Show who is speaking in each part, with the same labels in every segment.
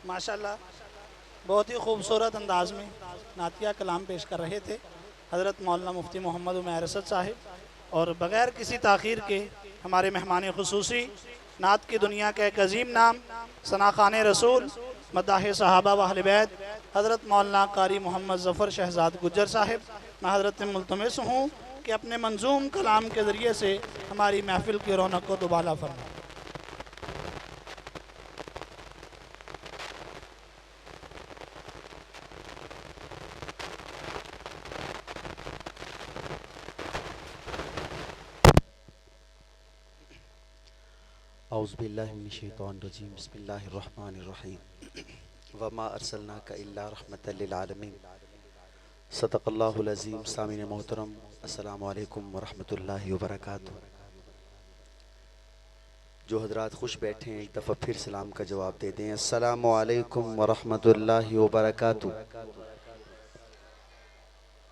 Speaker 1: माशाल्लाह बहुत ही खूबसूरत अंदाज में नातिया कलाम पेश कर रहे थे हज़रत मौलाना मुफ्ती मोहम्मद उमैर असद साहिब। और बग़ैर किसी ताख़ीर के हमारे मेहमान खुसूसी नात की दुनिया का एक अजीम नाम सनाखान रसूल मदाह सहाबा व अहले बैत हज़रत मौलाना कारी मोहम्मद ज़फ़र शहज़ाद गुज्जर साहिब, मैं हज़रत मुल्तमिस हूँ कि अपने मंजूम कलाम के ज़रिए से हमारी महफ़िल की रौनक को दुबाला फरमाएं।
Speaker 2: औज़ुबिल्लाहि मिनश्शैतानिर्रजीम बिस्मिल्लाहिर्रहमानिर्रहीम वमा अरसलनाका इल्ला रहमतल लिल आलमीन सदक़ल्लाहुल अज़ीम। सामीन मोहतरम, अस्सलामु अलैकुम व रहमतुल्लाहि व बरकातुहू। जो हज़रात खुश बैठे हैं एक दफ़ा फिर सलाम का जवाब दे दें, अस्सलामु अलैकुम व रहमतुल्लाहि व बरकातुहू।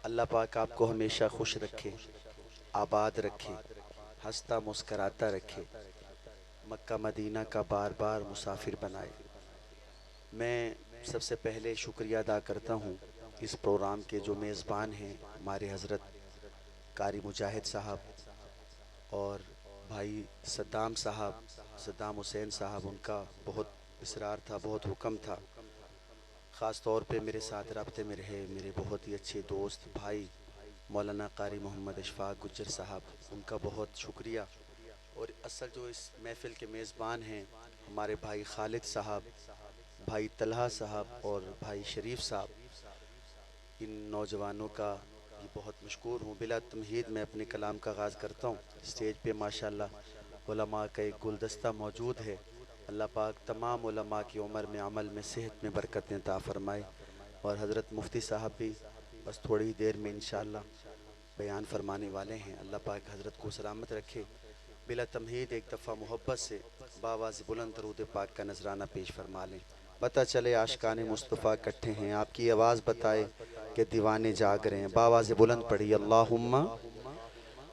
Speaker 2: अल्लाह पाक आपको हमेशा खुश रखे, आबाद रखे, हंसता मुस्कराता रखे, मक्का मदीना का बार बार मुसाफिर बनाए। मैं सबसे पहले शुक्रिया अदा करता हूँ इस प्रोग्राम के जो मेज़बान हैं हमारे हज़रत कारी मुजाहिद साहब और भाई सद्दाम हुसैन साहब। उनका बहुत इसरार था, बहुत हुक्म था। ख़ास तौर पे मेरे साथ रब्ते में रहे मेरे बहुत ही अच्छे दोस्त भाई मौलाना कारी मोहम्मद अशफाक गुज्जर साहब, उनका बहुत शुक्रिया। और असल जो इस महफ़िल के मेज़बान हैं हमारे भाई खालिद साहब, भाई तलहा साहब और भाई शरीफ साहब, इन नौजवानों का ये बहुत मशकूर हूँ। बिला तमहीद मैं अपने कलाम का आगाज़ करता हूँ। स्टेज पे माशाअल्लाह उलमा का एक गुलदस्ता मौजूद है। अल्लाह पाक तमाम उलमा की उम्र में, अमल में, सेहत में बरकतें अता फ़रमाए। और हज़रत मुफ्ती साहब भी बस थोड़ी ही देर में इंशाअल्लाह बयान फरमाने वाले हैं। अल्लाह पाक हज़रत को सलामत रखे। बिला तमहीद एक दफ़ा मोहब्बत से बावाज़ बुलंद दरूद पाक का नजराना पेश फरमा लें। पता चले आशिकाने मुस्तफ़ा इकट्ठे हैं, आपकी आवाज़ बताए कि दीवाने जाग रहे हैं। बावाज़ बुलंद पढ़ी अल्लाहुम्मा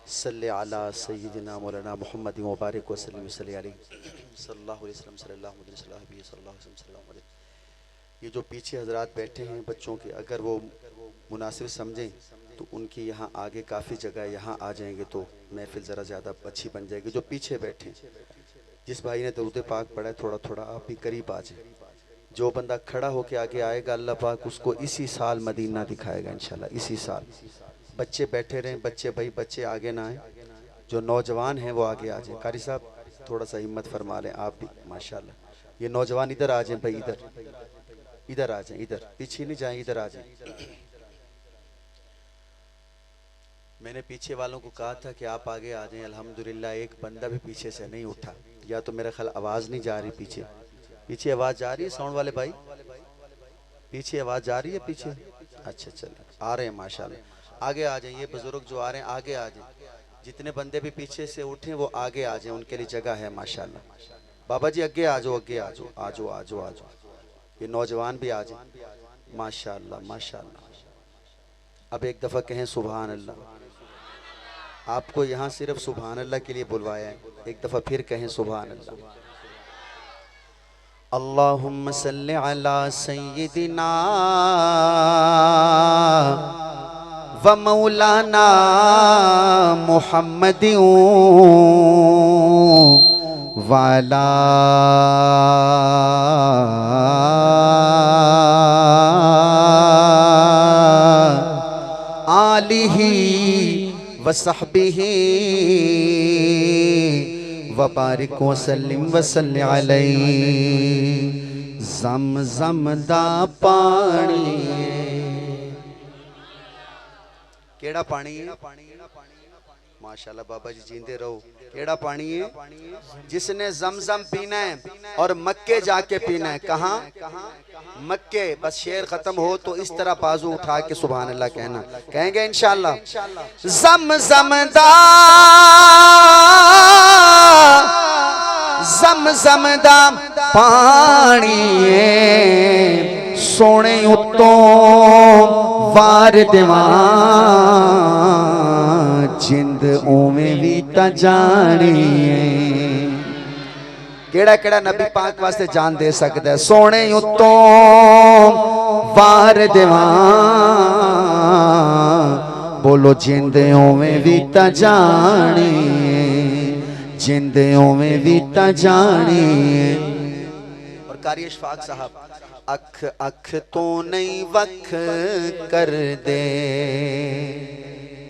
Speaker 2: सल्ले अला सय्यिदिना मौलाना मुहम्मद मुबारक वसल्लम सल्लल्लाहु अलैहि वसल्लम सल्लल्लाहु अलैहि वसल्लम। ये जो पीछे हजरात बैठे हैं बच्चों के, अगर वो मुनासिब समझें तो उनकी यहाँ आगे काफ़ी जगह, यहाँ आ जाएंगे तो महफिल ज़रा ज़्यादा अच्छी बन जाएगी। जो पीछे बैठे हैं, जिस भाई ने दरूद पाक पढ़ा है थोड़ा थोड़ा आप भी करीब आ जाए। जो बंदा खड़ा होके आगे आएगा अल्लाह पाक उसको इसी साल मदीना दिखाएगा इंशाल्लाह, इसी साल। बच्चे बैठे रहें, बच्चे भाई बच्चे आगे ना आए, जो नौजवान हैं वो आगे आ जाए। कारी साहब थोड़ा सा हिम्मत फरमा लें आप भी, माशाल्लाह। ये नौजवान इधर आ जाएं भाई, इधर आ जाएं, इधर पीछे नहीं जाएं, इधर आ जाएं। मैंने पीछे वालों को कहा था कि आप आगे आ जाएं। अल्हम्दुलिल्लाह एक बंदा भी पीछे से नहीं उठा। या तो मेरा ख्याल आवाज़ नहीं जा रही पीछे, पीछे आवाज़ जा रही है साउंड वाले भाई, पीछे आवाज़ जा रही है पीछे। अच्छा चलिए आ रहे हैं माशाल्लाह, आगे आ जाएं। ये बुजुर्ग जो आ रहे हैं आगे आ जाएं। जितने बंदे भी पीछे से उठे वो आगे आ जाएं, उनके लिए जगह है माशाल्लाह। बाबा जी आगे आ जाओ, आगे आ जाओ, आ जाओ, आ जाओ, आ जाओ। ये नौजवान भी आ जाए माशाल्लाह, माशाल्लाह। अब एक दफ़ा कहें सुभान अल्लाह। आपको यहाँ सिर्फ सुभान अल्लाह के लिए बुलवाया है, एक दफ़ा फिर कहें सुभान अल्लाह। अल्लाहुम्मा सल्ली अला सय्यिदिना व मौलाना मुहम्मदिन वाला आलिही वसहबिही वबारिक वसल्लिम वसल्लि अलैहि। ज़म दा पानी, केड़ा पानी है? माशाल्लाह बाबा जी जींदे रहो। केड़ा पानी है? जिसने ज़मज़म पीना है और मक्के जाके पीना है। कहाँ? मक्के। बस शेर खत्म हो तो इस तरह बाजू उठा के सुभान अल्लाह कहना, कहेंगे इंशाअल्लाह। ज़मज़म दा पानी सोने उत्तों वार देवां जिंद उवें भी ता जानी है। केड़ा केड़ा नबी पाक वास्ते जान दे सकता है। सोने उत्तों वार देवां बोलो जिंदे ओवें भी ता जानी, जिंदे ओवें भी ता जानी। और कारी इशफाक साहब अख अख तो नहीं वख कर दे।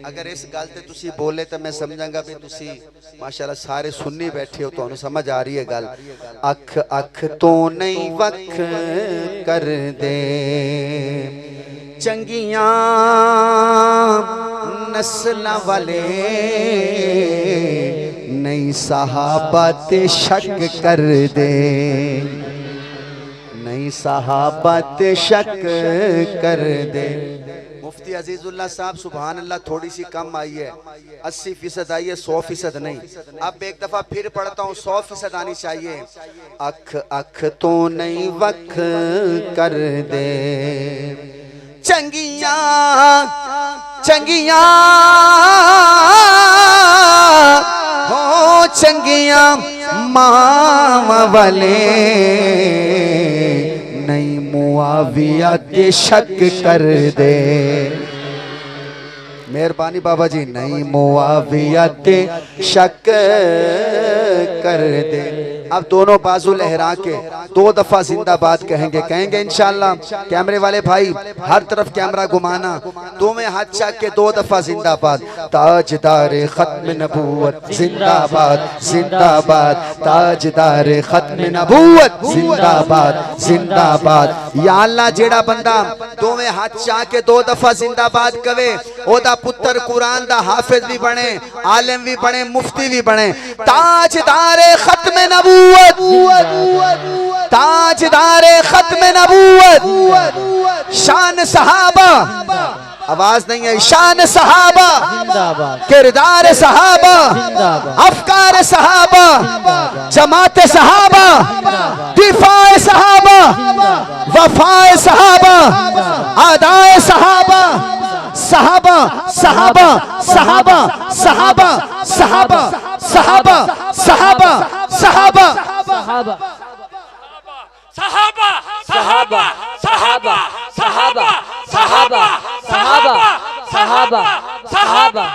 Speaker 2: अगर इस गल ते तुसी बोले तो मैं समझांगा भी तुसी माशाल्लाह सारे सुन्नी बैठे हो, तो समझ आ रही है गल। अख अख तो नहीं वख कर दे चंगियां नस्ल वाले नहीं सहाबा ते शक कर दे, नहीं सहाबा ते शक कर दे। मुफ्ती अजीजुल्लाह साहब सुभान अल्लाह थोड़ी सी कम आई है, 80% आई है, 100% नहीं। अब एक दफा फिर पढ़ता हूँ, 100% आनी चाहिए। अख अख तो नहीं वख कर दे चंगिया चंगिया हो चंगिया मामा वाले नहीं मुआविया ते शक कर दे। मेहरबानी बाबा जी, नहीं मुआविया ते शक कर दे। अब दोनों बाजू लहरा के 2 दफा जिंदाबाद कहेंगे, कहेंगे इंशाल्लाह। कैमरे वाले भाई हर तरफ कैमरा घुमाना, दोवें हाथ चाक के 2 दफा जिंदाबाद। ताजदार खत्म नबूवत जिंदाबाद जिंदाबाद, ताजदार खत्म नबूवत जिंदाबाद जिंदाबाद। या अल्लाह जेड़ा बंदा दोवें हाथ चाक के 2 दफा जिंदाबाद कवे, ओदा पुत्र कुरान दा हाफिज भी बने, आलिम भी बने, मुफ्ती भी बने। ताजदार खत्म नबूवत, ताजदार खत्म नबूवत, शान सहाबा, आवाज नहीं है, शान सहाबा, किरदार सहाबा, अफकार सहाबा, जमात सहाबा, दिफाए सहाबा, वफाए सहाबा, आदाए सहाबा, सहाबा सहाबा सहाबा सहाबा सहाबा सहाबा सहाबा सहाबा सहाबा
Speaker 3: सहाबा सहाबा सहाबा सहाबा सहाबा सहाबा सहाबा सहाबा।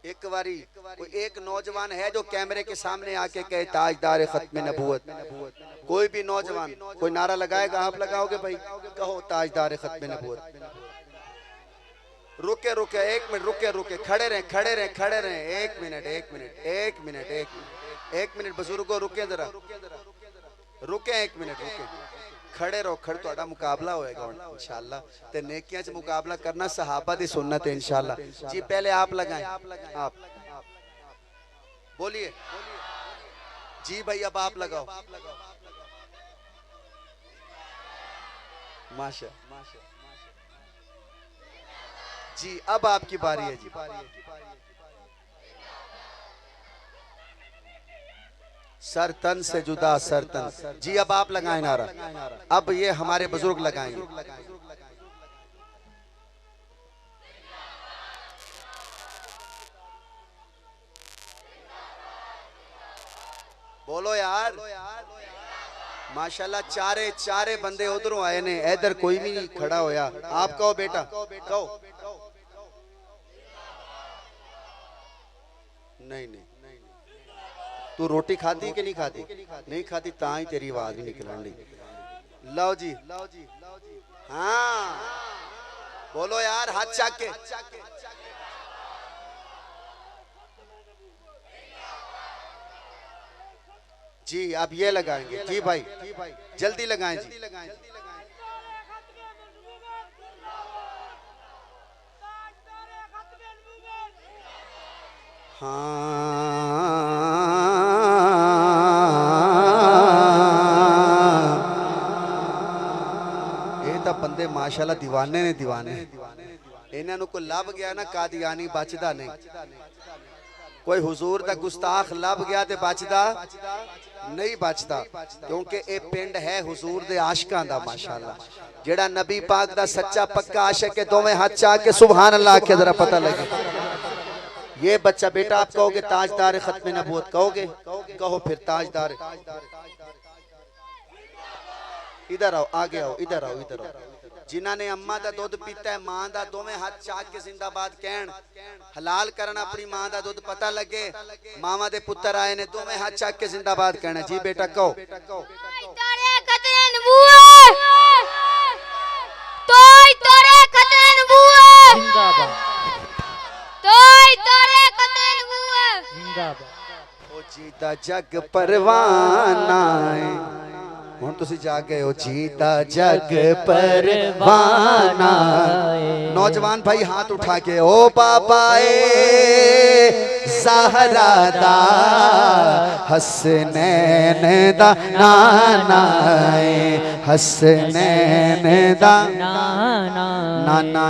Speaker 2: एक बारी एक नौजवान है जो कैमरे के सामने आके कहे ताजदार खत्म नबूवत। कोई भी नौजवान कोई नारा लगाएगा, आप लगाओगे भाई? कहो ताजदार खत्म नबूवत। रुके रुके 1 मिनट, रुके रुके, खड़े रहे खड़े रहे खड़े रहे, 1 मिनट 1 मिनट 1 मिनट 1 मिनट बुजुर्गो रुके जरा, रुके 1 मिनट रुके, खड़े रहो, खड़े तो मुकाबला होएगा इंशाल्लाह। ते नेकियां च मुकाबला करना सहाबा दी सुन्नत है इंशाल्लाह। जी पहले आप लगाएं, आप बोलिए जी भाई, अब आप लगाओ। माशा जी, अब आपकी बारी है जी। सर तन से जुदा सर तन जी, अब आप लगाएं नारा। अब ये हमारे बुजुर्ग लगाएंगे। बोलो यार, माशाल्लाह चारे चारे बंदे उधरों आए ने, इधर कोई भी नहीं खड़ा होया। आप कहो बेटा, कहो। नहीं नहीं, तू रोटी खाती कि नहीं खाती? नहीं खाती, ता ही तेरी आवाज नहीं निकलन दी। लो जी, हाँ बोलो यार, हाथ चाक के। जी आप ये लगाएंगे जी भाई, जल्दी लगाएं जी। हाँ ये तो बंदे माशाल्लाह दीवाने ने, दीवाने। इन्होंने को लब गया ना कादियानी बचदा नहीं, कोई हुजूर दा गुस्ताख लब गया ते बचदा नहीं बचदा, क्योंकि ये पिंड है हुजूर दे आशिकां दा। माशाल्लाह जेड़ा नबी पाक दा सच्चा पक्का आशिक है, दोवें हाथ चाह के सुभान अल्लाह के जरा पता लगे। ये बच्चा बेटा आप कहोगे ताजदार खत्म नबूवत कहोगे, कहो फिर ताजदार। इधर आओ, आगे आओ, इधर आओ, इधर आओ। जिन्होंने अम्मा दा दुध पीता है, मां दा दोवें हाथ चाक के जिंदाबाद कहन। हलाल करना अपनी मां दा दुध पता लगे, मावा दे पुत्र आए ने दोवें हाथ चाक के जिंदाबाद कहना। जी बेटा कहो। ओ जीता जग परवाना है, हुण तुसी जा गए हो। जीता जग परवाना। नौजवान भाई हाथ उठा के ओ बाबा ज़हरा दा हसनैन दा नाना हसनैन दा नाना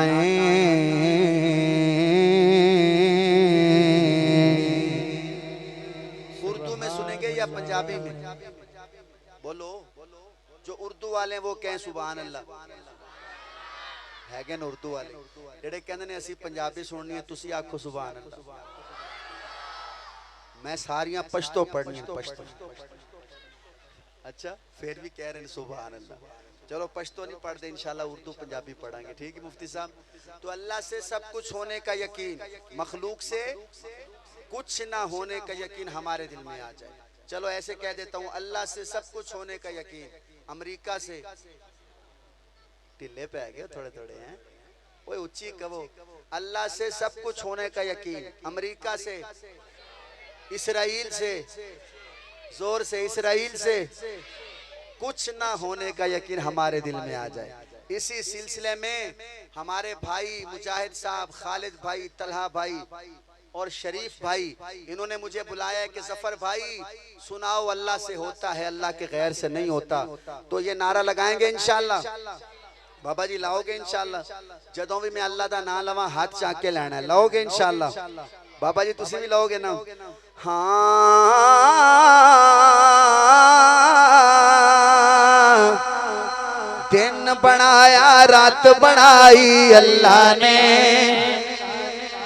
Speaker 2: उर्दू में सुनेंगे या पंजाबी में? बोलो। जो उर्दू वाले वो कहें सुभान अल्लाह है। उर्दू वाले जेड़े कहंदे ने असी पंजाबी सुननी है, तुसी आखो सुभान अल्लाह। मैं सारियां पश्तो पढ़नी पश्तो। अच्छा फिर भी कह रहे हैं सुभान अल्लाह। चलो पश्तो नहीं पढ़ते, इंशाल्लाह उर्दू पंजाबी पढ़ाएंगे, ठीक है मुफ्ती साहब। तो अल्लाह से सब कुछ होने का यकीन, मखलूक से कुछ ना होने का यकीन हमारे दिल में आ जाए। चलो ऐसे कह देता हूँ, अल्लाह से सब कुछ होने का यकीन। अमेरिका से टिल्ले पे आ गए थोड़े थोड़े हैं, वो ऊंची कहो। अल्लाह से सब कुछ होने का यकीन, अमेरिका से, इसराइल से, जोर से इसराइल से कुछ ना होने का यकीन हमारे दिल में आ जाए। इसी सिलसिले में हमारे भाई मुजाहिद साहब, खालिद भाई, तलहा भाई और शरीफ भाई, इन्होंने मुझे बुलाया है कि जफर भाई सुनाओ अल्लाह से होता है, अल्लाह के गैर से नहीं होता। तो ये नारा लगाएंगे इंशाल्लाह। बाबा जी लाओगे इंशाल्लाह? जदों भी मैं अल्लाह दा नाम लवा हाथ चाक के लेना है, लाओगे इंशाल्लाह? बाबा जी तुसी भी लाओगे ना? हाँ दिन बनाया रात बनाई अल्लाह ने।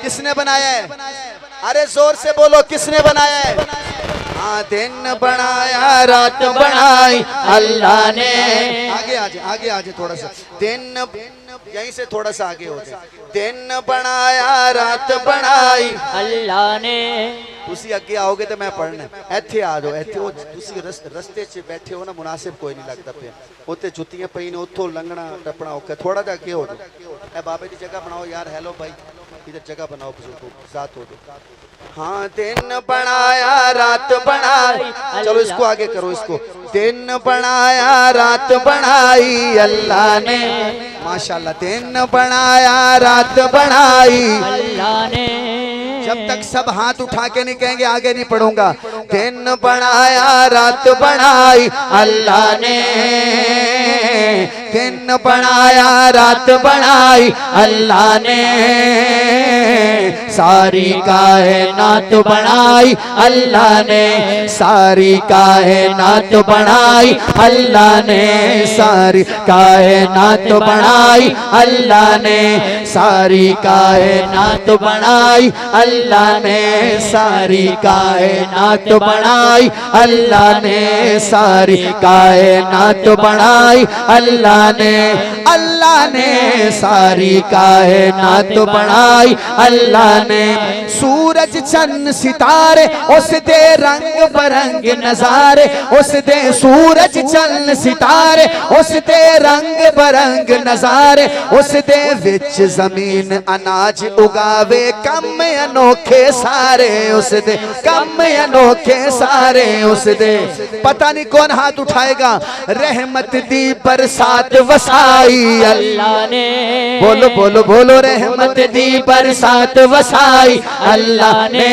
Speaker 2: किसने बनाया है? अरे जोर से बोलो, किसने बनाया है? हाँ दिन बनाया रात बनाई अल्लाह ने। आगे आजे, आगे आजे थोड़ा सा। दिन यहीं से थोड़ा सा आगे हो जाए। दिन बनाया रात बनाई
Speaker 3: अल्लाह ने।
Speaker 2: तुसी अगे आओगे तो मैं पढ़ना। इत्थे आ जाओ, इत्थे तुसी रस्ते च बैठे हो ना, मुनासिब कोई नहीं लगता पे। उत्ते जुत्तियां पई ने, उत्थों लंघना टपना औखा। थोड़ा जा अगे हो जाओ। ए बाबे की जगह बनाओ यार। हेलो भाई इधर जगह बनाओ, बुजुर्गों साथ हो जाओ। हाँ दिन बनाया रात बनाई। चलो इसको आगे करो, इसको। दिन बनाया रात बनाई अल्लाह ने। माशाल्लाह। दिन बनाया रात बनाई
Speaker 3: अल्लाह ने।
Speaker 2: जब तक सब हाथ उठा के नहीं कहेंगे आगे नहीं पढ़ूंगा। दिन बनाया रात बनाई अल्लाह ने। दिन बनाया रात बनाई अल्लाह ने। सारी कायनात बनाई अल्लाह ने। सारी कायनात बनाई अल्लाह ने। सारी कायनात बनाई अल्लाह ने। सारी कायनात बनाई अल्लाह ने। सारी कायनात बनाई अल्लाह ने। सारी कायनात बनाई अल्लाह ने। अल्लाह ने सारी कायनात बनाई अल्लाह ने। सूरज चंद सितारे उस दे रंग बरंग नजारे, उस दे सूरज चंद सितारे उस दे रंग बरंग नजारे, उस दे विच जमीन अनाज उगावे कम अनोखे सारे, उस दे कम अनोखे सारे, उस दे। पता नहीं कौन हाथ उठाएगा। रहमत दी बरसात वसाई अल्लाह ने। बोलो बोलो बोलो। रहमत दी बरसात वसाई अल्लाह ने।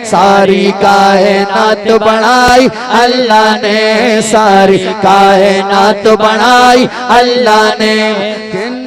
Speaker 2: सारी कायनात बनाई अल्लाह ने। सारी कायनात बनाई अल्लाह ने। दिन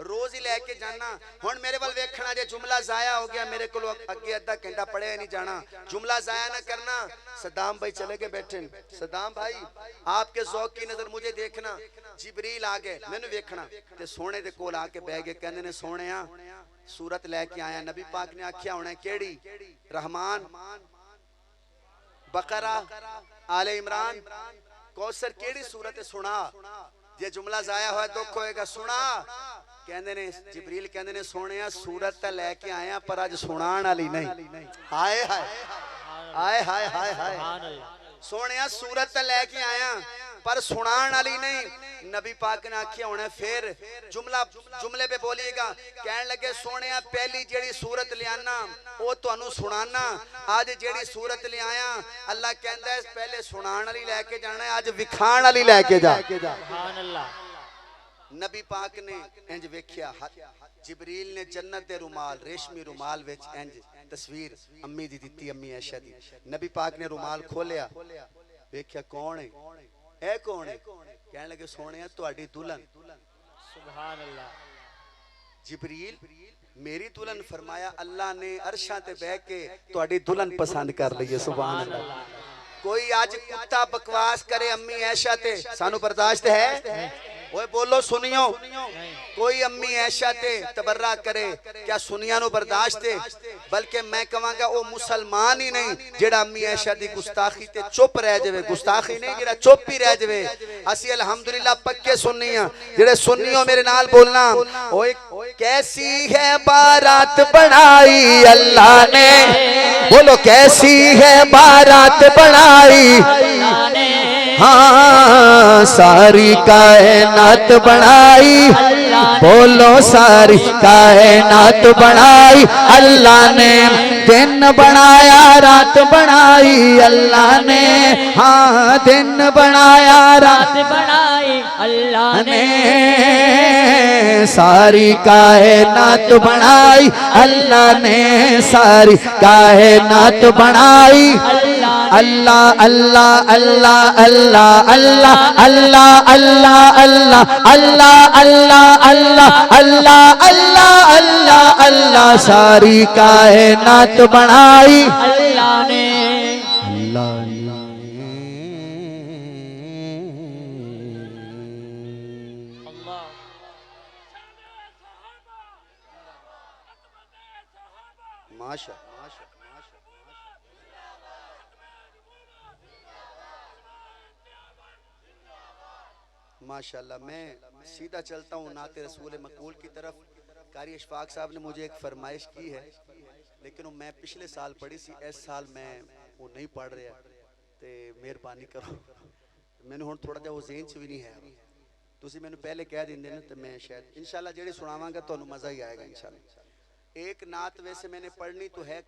Speaker 2: रोज ही लैके जाना। हुण मेरे वाल वेखना, जे जुमला जाया हो गया मेरे को अगे अद्धा घंटा पढ़े नहीं जाना, जुमला जाया ना करना। सद्दाम भाई चले गए बैठे। सद्दाम भाई आपके ज़ौक़ की नजर मुझे देखना। जिबरील आ गए मैनू वेखना ते सोने दे कोल आके बह गए। कहंदे ने सोहणिया सूरत लैके आया। नबी पाक ने आख्या होना केड़ी? रहमान, बकरा, आले इमरान, कौसर केड़ी सूरत है? सुना। जे जुमला जाया हुआ दुख होएगा, सुना। कहंदे ने जिबरील कहंदे ने सोहणिया सूरत तां लैके आया पर अज सुनाण वाली नहीं। हाय हाय हाय हाय हाय हाय। सोहणिया सूरत तां लैके आया पर सुनाण वाली नहीं। नबी पाक ने आख्या होना फिर जुमले पे बोलिएगा। कहन लगे सोहणिया पहली जेड़ी सूरत लियाना वो तुहानू सुनाना, अज जेड़ी सूरत लियाया अल्लाह कहंदा है पहले सुनाण वाली लैके जाना है, अज विखाण वाली लैके जा। सुभान अल्लाह। नबी पाक ने इंज वेख्या, जिबरील ने जन्नत दे रुमाल, रेशमी रुमाल विच इंज तस्वीर अम्मी दी दित्ती, अम्मी ऐशा दी। नबी पाक ने रुमाल खोलिया, वेख्या कौन है? ए कौन है? कहने लगे सोहणिया तुहाडी दुल्हन। सुभान अल्लाह। जिबरील मेरी दुल्हन? फरमाया अल्लाह ने अरशां ते बैठ के तुहाडी दुल्हन पसंद कर ली है। सुभान अल्लाह। कोई आज कुत्ता बकवास करे अम्मी ऐशा ते सानू बर्दाश्त है? ओए बोलो सुनियो। कोई अम्मी ऐशा ते तबर्रा करे क्या सुनिया नु बर्दाश्त है? बल्कि मैं कहवांगा वो मुसलमान ही नहीं जेड़ा अम्मी ऐशा दी गुस्ताखी ते चुप रह जावे। गुस्ताखी नहीं जेड़ा चुप ही रह जावे। असी अल्हम्दुलिल्लाह पक्के सुन्नी हां। जेड़े सुन्नियो मेरे नाल बोलना। ओए कैसी है बारात बनाई अल्लाह ने, बोलो कैसी है बारात बनाई अल्लाह ने। हाँ सारी कायनात बनाई, बोलो सारी कायनात बनाई अल्लाह ने। दिन बनाया रात बनाई अल्लाह ने, हाँ दिन बनाया रात बनाई अल्लाह ने। सारी कायनात बनाई अल्लाह ने, सारी कायनात बनाई अल्लाह अल्लाह अल्लाह अल्लाह अल्लाह अल्लाह अल्लाह अल्लाह अल्लाह अल्लाह अल्लाह अल्लाह अल्लाह अल्लाह अल्लाह। सारी कायनात बनाई अल्लाह ने। अल्लाह माशा माशाल्लाह। मैं सीधा चलता हूँ नाते रसूल मकबूल की तरफ। कारी अशफाक साहब ने मुझे एक फरमाइश की है, लेकिन वो मैं पिछले साल पढ़ी सी, इस साल मैं वो नहीं पढ़ रहा, तो मेहरबानी करो। मैंने हुण थोड़ा जा वो ज़हन च भी नहीं है, तुसी मैंने पहले कह देंगे ना, तो मैं शायद इंशाल्लाह जेड़ी सुनावांगा तो मज़ा ही आएगा इंशाल्लाह। एक नात वैसे मैंने पढ़नी तो है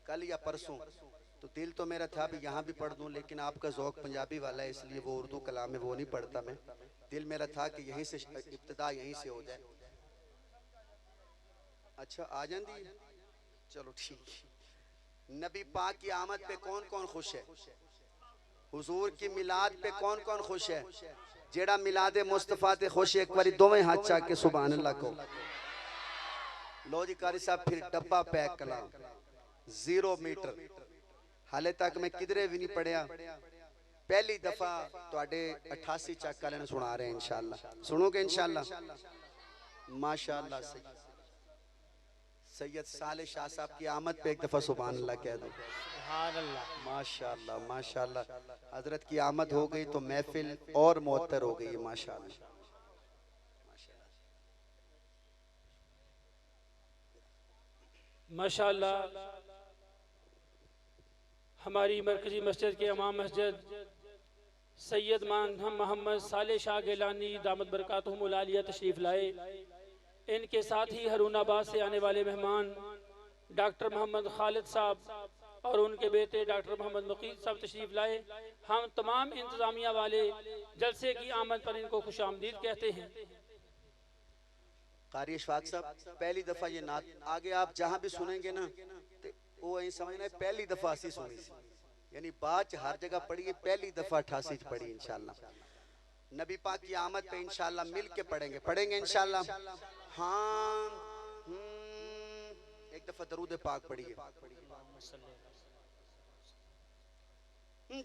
Speaker 2: कल या परसों, तो दिल तो मेरा था भी यहाँ भी पढ़ दूँ, लेकिन आपका ज़ौक़ पंजाबी वाला है इसलिए वो उर्दू कलाम में वो नहीं पढ़ता मैं। दिल मेरा था कि यहीं से इब्तिदा यहीं से हो जाए। अच्छा आ जाती है, चलो ठीक। नबी पाक की आमद पे कौन कौन खुश है? हुजूर की मिलाद पे कौन कौन खुश है? जेड़ा मिलादे मुस्तफ़ा ते खुश है एक बारी दोवें हाथ चा के सुभान अल्लाह को। लो जी कारी साहब फिर डब्बा पैक कलाम 0 मीटर। हाले तक मैं किधरे भी नहीं पढ़िया, पहली दफा तुहाडे 88 चक वाले सुना रहे हैं इंशाअल्लाह। सुनोगे इंशाअल्लाह? माशाअल्लाह। सैयद साले शाह साहब की आमद पे एक दफा सुभान अल्लाह कह दो। माशाअल्लाह माशाअल्लाह। हजरत की आमद हो गई तो महफिल और मुअत्तर हो गई माशाअल्लाह।
Speaker 4: माशाअल्लाह। हमारी मरकजी मस्जिद के इमाम मस्जिद सैयद मोहम्मद साले शाह गिलानी दामद बरकातुहुमुल आलिया तशरीफ़ लाए। इनके साथ ही हरूनाबाद से आने वाले मेहमान डॉक्टर मोहम्मद खालिद साहब और उनके बेटे डॉक्टर मोहम्मद मुकीद साहब तशरीफ़ लाए। हम तमाम इंतज़ामिया वाले जलसे की आमद पर इनको खुशामदीद कहते हैं।
Speaker 2: कारी अशफाक साहब पहली दफा ये नात आगे आप जहाँ भी सुनेंगे ना तो वो यही समझना है पहली दफा असी सुनी सी, यानी बाद हर जगह पढ़ी है, पहली दफा 88 पढ़ी इंशाअल्लाह। नबी पाक की आमद पे इंशाल्लाह मिल के पढ़ेंगे इंशाल्लाह। हाँ एक दफा दरूद पाक पढ़िए।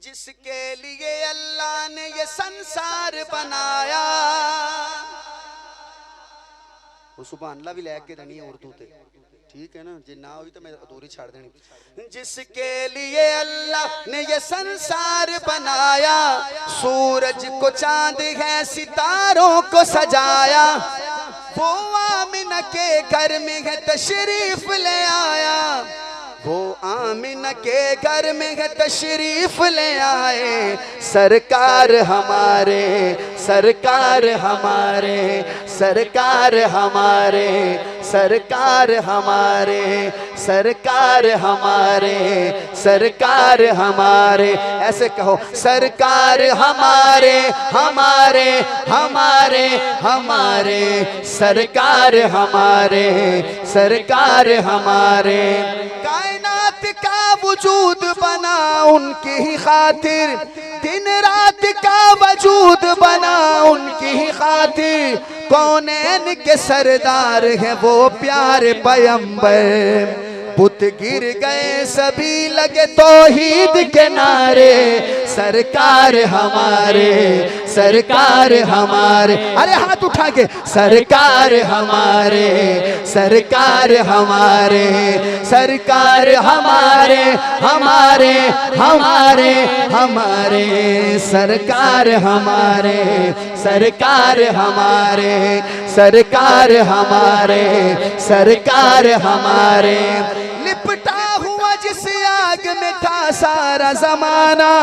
Speaker 2: जिसके लिए अल्लाह ने ये संसार बनाया, वो सुबह अल्लाह भी लेके देनी है उर्दू ते, ठीक है ना जी, ना हुई तो मैं अधूरी छाड़ देनी। जिसके लिए अल्लाह ने ये संसार बनाया, सूरज को चांद है सितारों को सजाया, वो आमिना के घर में है तशरीफ ले आया, वो आमिना के घर में है तशरीफ ले आए। सरकार हमारे, सरकार हमारे, सरकार हमारे, सरकार हमारे, सरकार हमारे, सरकार हमारे, ऐसे कहो सरकार हमारे, हमारे, हमारे, हमारे, सरकार हमारे, सरकार हमारे। कायनात का वजूद बना उनकी ही खातिर, दिन रात का वजूद बना उनकी ही खातिर, कौनैन के सरदार हैं वो प्यारे पैगंबर। बुत गिर गए सभी लगे तौहीद के नारे, सरकार हमारे, सरकार हमारे, अरे हाथ उठा के, सरकार हमारे, सरकार हमारे, सरकार हमारे, हमारे, हमारे, हमारे, सरकार हमारे, सरकार हमारे, सरकार हमारे, सरकार हमारे। लिपटा हुआ जिस आग में था सारा जमाना,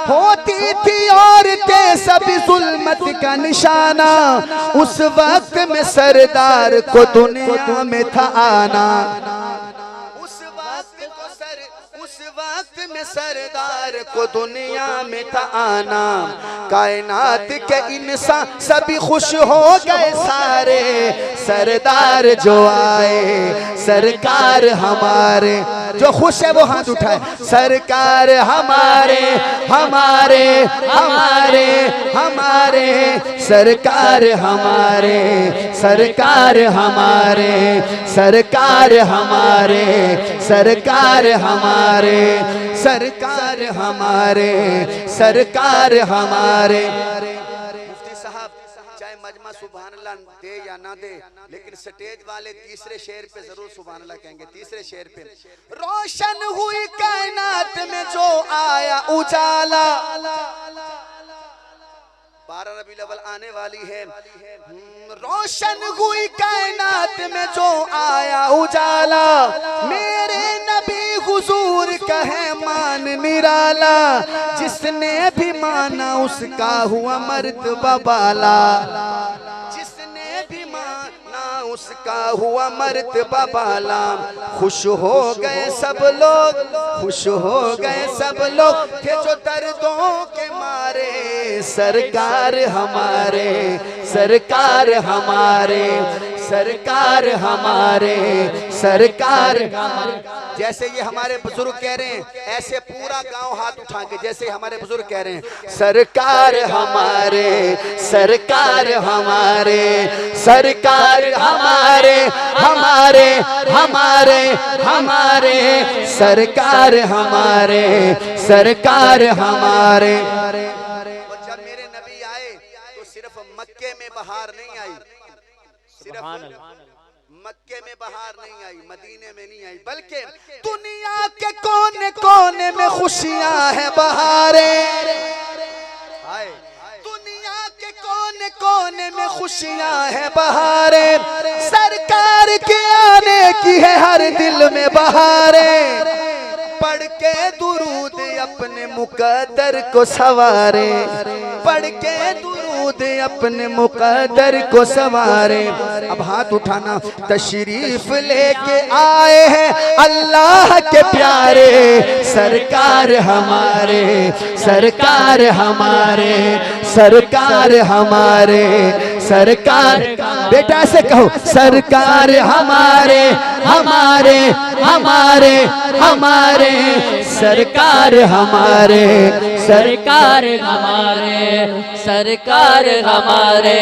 Speaker 2: होती थी औरतें सभी जुल्मत का निशाना, उस वक्त में सरदार को दुनिया में था आना, उस वक्त में सरदार को दुनिया में था आना। कायनात के इंसान सभी खुश हो गए सारे, सरदार जो आए, सरकार हमारे, जो खुश है वो हाथ उठाए, सरकार हमारे, हमारे, हमारे, हमारे, सरकार हमारे, सरकार हमारे, सरकार हमारे, सरकार हमारे, सरकार हमारे, सरकार हमारे। मुफ्ती साहब चाहे मजमा सुभान अल्लाह दे या ना दे, लेकिन स्टेज वाले तीसरे शेर पे जरूर सुभान अल्लाह कहेंगे। तीसरे शेर पे, रोशन हुई कायनात में जो आया उजाला, 12 रबीउल अव्वल आने वाली है। रोशन हुई कायनात में जो आया उजाला, मेरे नबी हुजूर का है मान निराला, जिसने भी माना उसका हुआ मर्तबा बाला, जिसने भी माना उसका हुआ मर्तबा बाला। खुश हो गए सब लोग, खुश हो गए सब लोग थे जो दर्दों के मारे, सरकार हमारे, सरकार हमारे, सरकार हमारे, सरकार हमारे। जैसे ये हमारे बुजुर्ग कह रहे हैं, ऐसे पूरा गांव हाथ उठा के जैसे हमारे बुजुर्ग कह रहे हैं, सरकार हमारे, सरकार हमारे, सरकार हमारे, हमारे, हमारे, हमारे, सरकार हमारे, सरकार हमारे। और जब मेरे नबी आए तो सिर्फ मक्के में बहार नहीं आई, सिर्फ मक्के में बहार नहीं आई, मदीने में नहीं आई, बल्कि दुनिया के कोने कोने में खुशियां हैं बहारें। दुनिया के कोने कोने में खुशियां हैं बहारें, सरकार के आने की है हर दिल में बहारें। पढ़ के दुरूद अपने मुकद्दर को सवारे, पढ़ के दुरूद अपने मुकद्दर को सवारे। अब हाथ उठाना, तशरीफ लेके आए हैं अल्लाह के प्यारे, सरकार हमारे, सरकार हमारे, सरकार हमारे,
Speaker 5: सरकार, बेटा से कहो सरकार हमारे हमारे हमारे हमारे, सरकार हमारे
Speaker 3: सरकार हमारे, सरकार हमारे,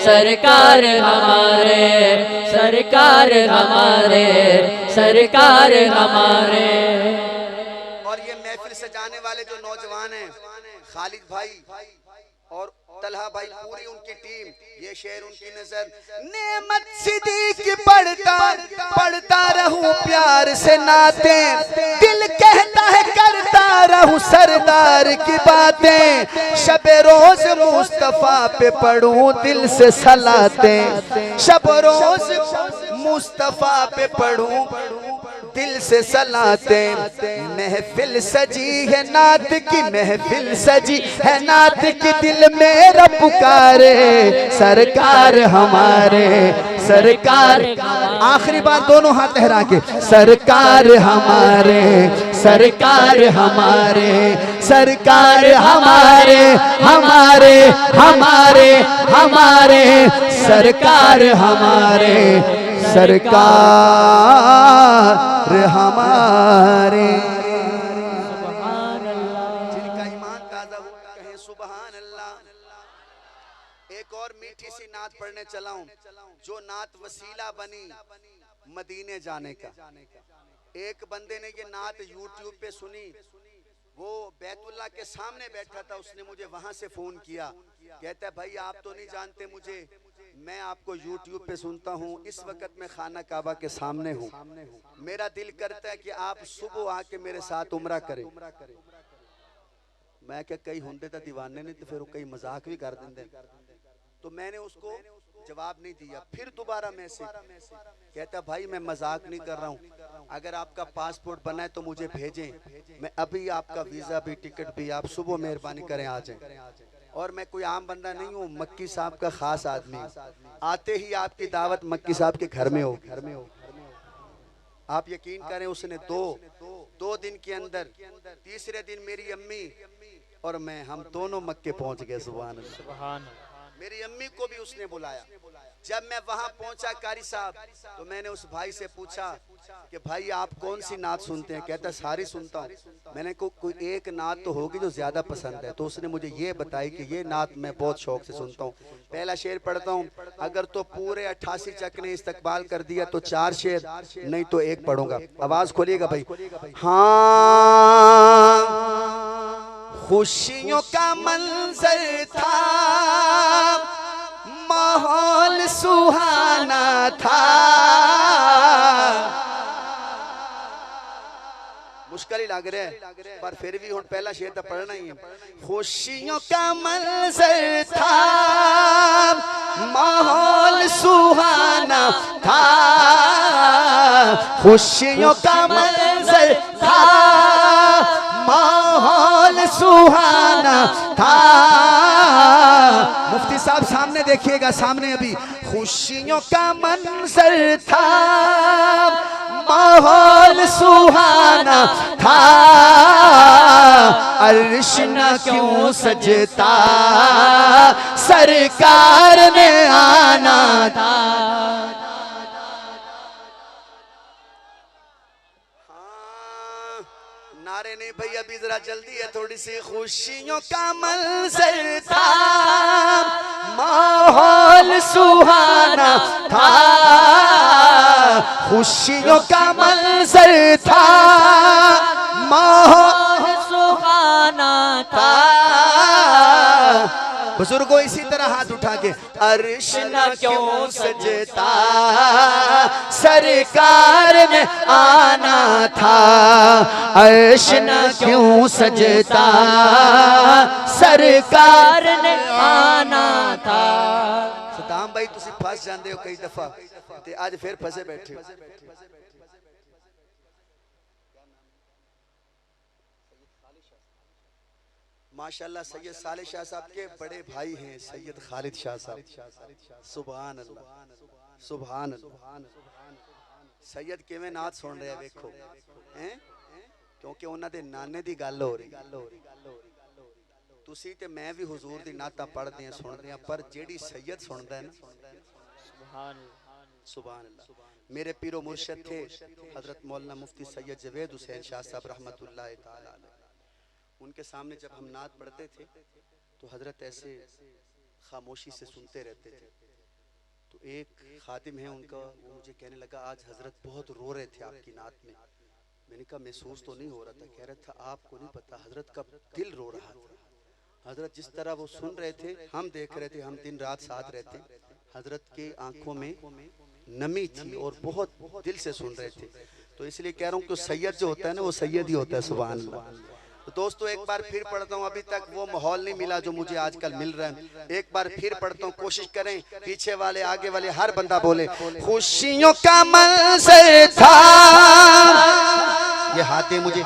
Speaker 3: सरकार हमारे, सरकार हमारे, सरकार हमारे।
Speaker 2: और ये महफिल सजाने वाले जो नौजवान हैं, खालिद भाई और तलहा भाई, पूरी उनकी टीम, ये शेर उनकी नजर। नेमत सिद्दीक पढ़ता पढ़ता रहूं प्यार से नाते, दिल कहता है करता रहूं सरदार की बातें, शबे रोज मुस्तफा पे पढ़ूं दिल से सलातें, शब रोज मुस्तफा पे पढ़ूं दिल से सलाते। महफिल सजी है नात की, महफिल सजी है नात की, दिल मेरा पुकारे सरकार हमारे सरकार। आखिरी बार दोनों हाथ लहरा के, सरकार हमारे सरकार हमारे, सरकार हमारे हमारे हमारे हमारे, सरकार हमारे सरकार हमारे। जिनका ईमान ताजा हो कहें सुबहान अल्लाह। एक और मीठी सी नात पढ़ने चला हूं, जो नात वसीला बनी मदीने जाने का। एक बंदे ने ये नात यूट्यूब पे सुनी, वो बैतुल्लाह के सामने बैठा था, उसने मुझे वहां से फोन किया, कहता है भाई आप तो नहीं जानते मुझे, मैं आपको यूट्यूब पे सुनता हूँ, इस वक्त मैं खाना काबा के सामने हूँ, मेरा दिल करता है कि आप सुबह आके मेरे साथ उम्रा करें। मैं क्या कई होंगे तो दीवाने नहीं तो फिर कई मजाक भी कर देंगे, तो मैंने उसको जवाब नहीं दिया। फिर दोबारा मैसेज, कहता भाई मैं मजाक नहीं कर रहा हूँ, अगर आपका पासपोर्ट बना है तो मुझे भेजें, मैं अभी आपका वीजा भी टिकट भी आप सुबह मेहरबानी करें आ जाएं। और मैं कोई आम बंदा नहीं हूँ, मक्की साहब का खास आदमी, आते ही आपकी दावत मक्की साहब के घर में हो। आप यकीन करें उसने दो दिन के अंदर, तीसरे दिन मेरी अम्मी और मैं, हम दोनों मक्के पहुंच गए। सुभान अल्लाह। मेरी अम्मी को भी उसने बुलाया। जब मैं वहां पहुंचा कारी साहब, तो मैंने उस भाई से पूछा कि भाई आप कौन सी नात सुनते हैं? कहता सारी सुनता हूँ। मैंने को कोई एक नात तो होगी जो ज्यादा पसंद है, तो उसने मुझे ये बताई कि ये नात मैं बहुत शौक से सुनता हूँ। पहला शेर पढ़ता हूँ, अगर तो पूरे 88 चक ने इस्तकबाल कर दिया तो 4 शेर, नहीं तो एक पढ़ूंगा। आवाज खोलिएगा भाई। हाँ खुशियों का मंजर था, माहौल सुहाना था, मुश्किल ही लग रहा है पर फिर भी हुण पहला शेर तो पढ़ना ही है। खुशियों का मंजर था, माहौल सुहाना था, खुशियों का मंजर था, माहौल सुहाना था। मुफ्ती साहब सामने देखिएगा, सामने अभी। खुशियों का मंजर था, माहौल सुहाना था, अर्श न क्यों सजता, सरकार ने आना था। नारे नहीं भाई, अभी जरा जल्दी है थोड़ी सी। खुशियों का मंजर था, माहौल सुहाना था, खुशियों का मंजर था, माहौल सुहाना था। बुजुर्गों इसी तरह हाथ उठा के, अर्श न क्यों सजता, सरकार ने आना था, अर्श न क्यों सजता, सरकार ने आना था। सदाम भाई तुसी फंस जाते हो कई दफा, ते आज फिर फंसे बैठे हो। माशाल्लाह सैयद साले शाह साहब के बड़े भाई हैं सैयद खालिद शाह साहब। सुभान अल्लाह सुभान अल्लाह। सैयद किवें नात सुन रहे वेखो हैं, क्योंकि उन्हां दे नाने दी गल हो रही। तुसी ते मैं भी हुजूर दी नाता पढ़दे हैं सुनदे हैं, पर जेड़ी सैयद सुनदा है ना, सुभान अल्लाह। मेरे पीरो मुर्शिद थे हजरत मौलाना मुफ्ती सैयद जवेद हुसैन शाह साहब रहमतुल्लाह ताला अलैह। उनके सामने जब हम नात पढ़ते थे तो हजरत ऐसे खामोशी से सुनते रहते थे। तो एक खादिम है उनका, वो मुझे कहने लगा आज हजरत बहुत रो रहे थे आपकी नात में। मैंने कहा महसूस तो नहीं हो रहा था। कह रहा था आपको नहीं पता हजरत का दिल रो रहा था। हजरत जिस तरह वो सुन रहे थे हम देख रहे थे, हम दिन रात साथ रहते। हजरत की आंखों में नमी थी और बहुत दिल से सुन रहे थे। तो इसलिए कह रहा हूँ कि सैयद जो होता है ना वो सैयद ही होता है। सुभान अल्लाह। तो दोस्तों एक बार फिर पढ़ता हूँ, अभी तक वो माहौल नहीं मिला जो मुझे आजकल मिल रहा है। एक बार फिर पढ़ता हूँ, कोशिश करें पीछे वाले आगे वाले हर बंदा बोले। खुशियों का मंजर था ये हाथे मुझे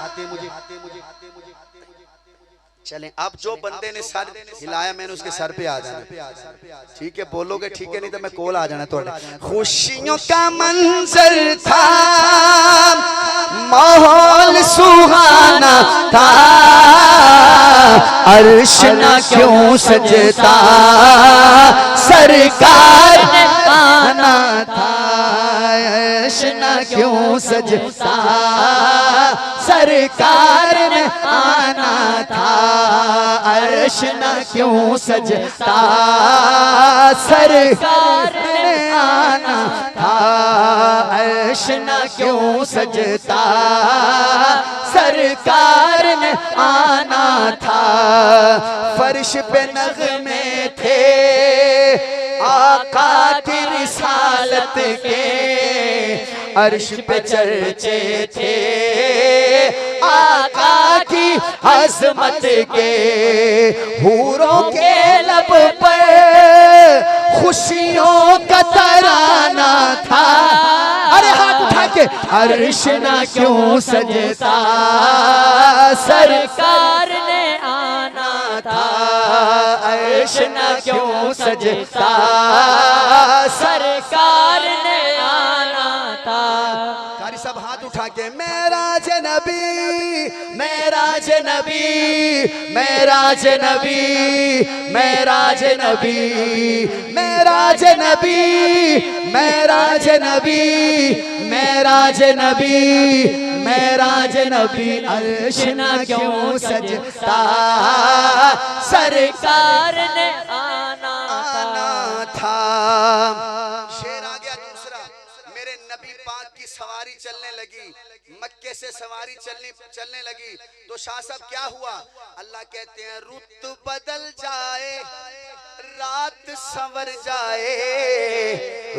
Speaker 2: चलें। अब जो बंदे ने सर हिलाया मैंने उसके सर पे आ जाना, ठीक है? बोलोगे ठीक है, नहीं तो मैं कोल आ जाना थोड़ा। खुशियों का मंजर था, माहौल सुहाना था, अर्श ना क्यों सजता, सरकार ने आना था। अर्श ना क्यों सजता, सरकार ने आना था। अर्श ना क्यों सजता, सरकार ने आना था। अर्श ना क्यों सजता, सरकार ने आना था। फर्श पे नग़मे थे आका की रिसालत के, अर्श पे चर्चे थे आका की अज़मत के। हूरों के लब पर खुशियों का तराना था। अरे हाथ उठा के अर्श ना क्यों सजता, सरकार ने आना था। अर्श ना क्यों सजता, सरकार ने आना था। कारी सब हाथ उठा के मेराज नबी, मेराज नबी, मेराज नबी, मेराज नबी, मेराज नबी, मेराज नबी, मेराज नबी, मेराज नबी। अर्श ना क्यों सजता, सरकार ने आना था। शेर आ गया दूसरा। मेरे नबी पाक की सवारी चलने लगी, मक्के से सवारी चलने लगी तो शाह साहब क्या हुआ? अल्लाह कहते हैं रुत बदल जाए, रात संवर जाए,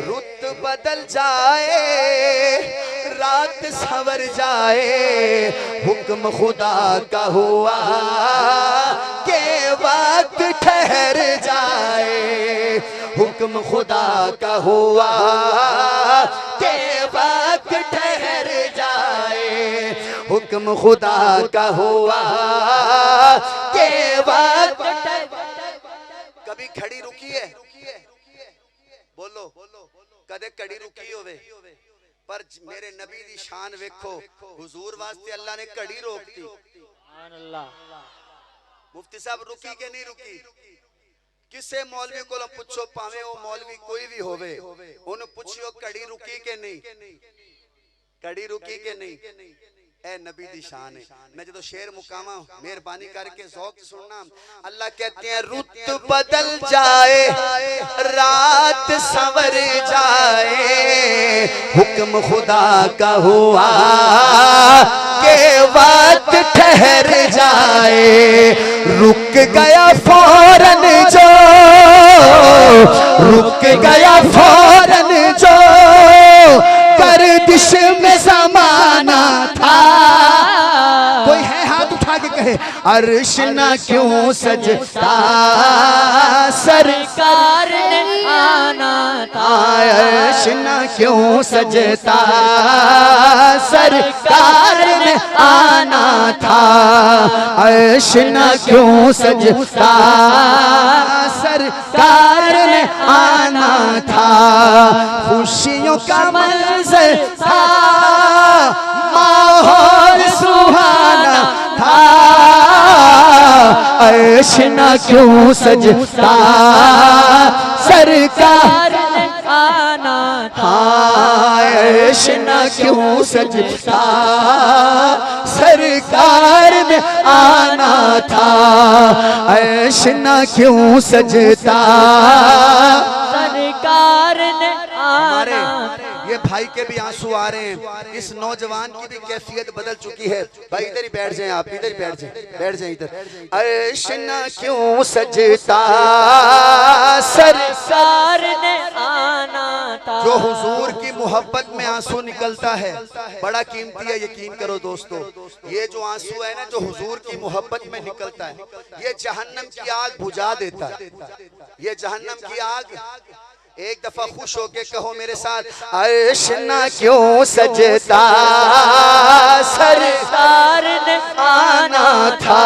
Speaker 2: रुत बदल जाए, रात संवर जाए। हुक्म खुदा का हुआ के वक्त ठहर जाए। हुक्म खुदा का हुआ के वक्त ठहर जाए। हुक्म खुदा का हुआ के वक्त। कभी खड़ी रुकी है? बोलो कदे खड़ी रुकी होवे? पर मेरे नबी दी शान वेखो, हुजूर वास्ते अल्लाह ने घड़ी रोक दी। मुफ्ती साहब रुकी के नहीं रुकी? किसे मौलवी को पूछो, भावे वो मौलवी कोई भी होवे, उन्हें पूछियो घड़ी रुकी के नहीं, घड़ी रुकी के नहीं। ए नबी दी शान है। मैं जो शेर मुकामा मेहरबानी करके ज़ौक़ सुनना। अल्लाह कहते हैं रुत बदल जाए, रात संवर जाए। हुक्म खुदा का हुआ के वक्त ठहर जाए। रुक गया फौरन जो, रुक गया फौरन जो, गर्दिश में ज़माना था। कोई है हाथ उठा के कहे अर्श ना क्यों सजता, सरकार ने आना था। अर्श ना क्यों सजता, सरकार ने आना था। अर्श ना क्यों सजता, सरकार ने आना था। खुशियों का मंजर था, माहौल सुहाना था,
Speaker 5: अर्श न क्यों सजता सरकार
Speaker 3: ने आना था,
Speaker 5: अर्श न क्यों सजता सरकार ने आना था, अर्श न क्यों सजता
Speaker 3: सरकार ने
Speaker 2: हमारे
Speaker 3: आना था।
Speaker 2: ये भाई के भी आंसू आ रहे हैं, इस नौजवान की भी कैफियत बदल चुकी है। भाई इधर ही बैठ जाएं, आप इधर ही बैठ जाएं इधर। अर्श न क्यों सजता
Speaker 3: सरकार ने आना था,
Speaker 2: जो हुजूर की मोहब्बत में आंसू निकलता है बड़ा कीमती है। यकीन करो दोस्तों, ये जो आंसू है ना जो हुजूर की मोहब्बत में निकलता है, ये जहन्नम की आग बुझा देता है। ये जहन्नम की आग, एक दफा खुश होके कहो मेरे साथ, अर्श न क्यों सजता
Speaker 3: सरकार ने
Speaker 2: आना था,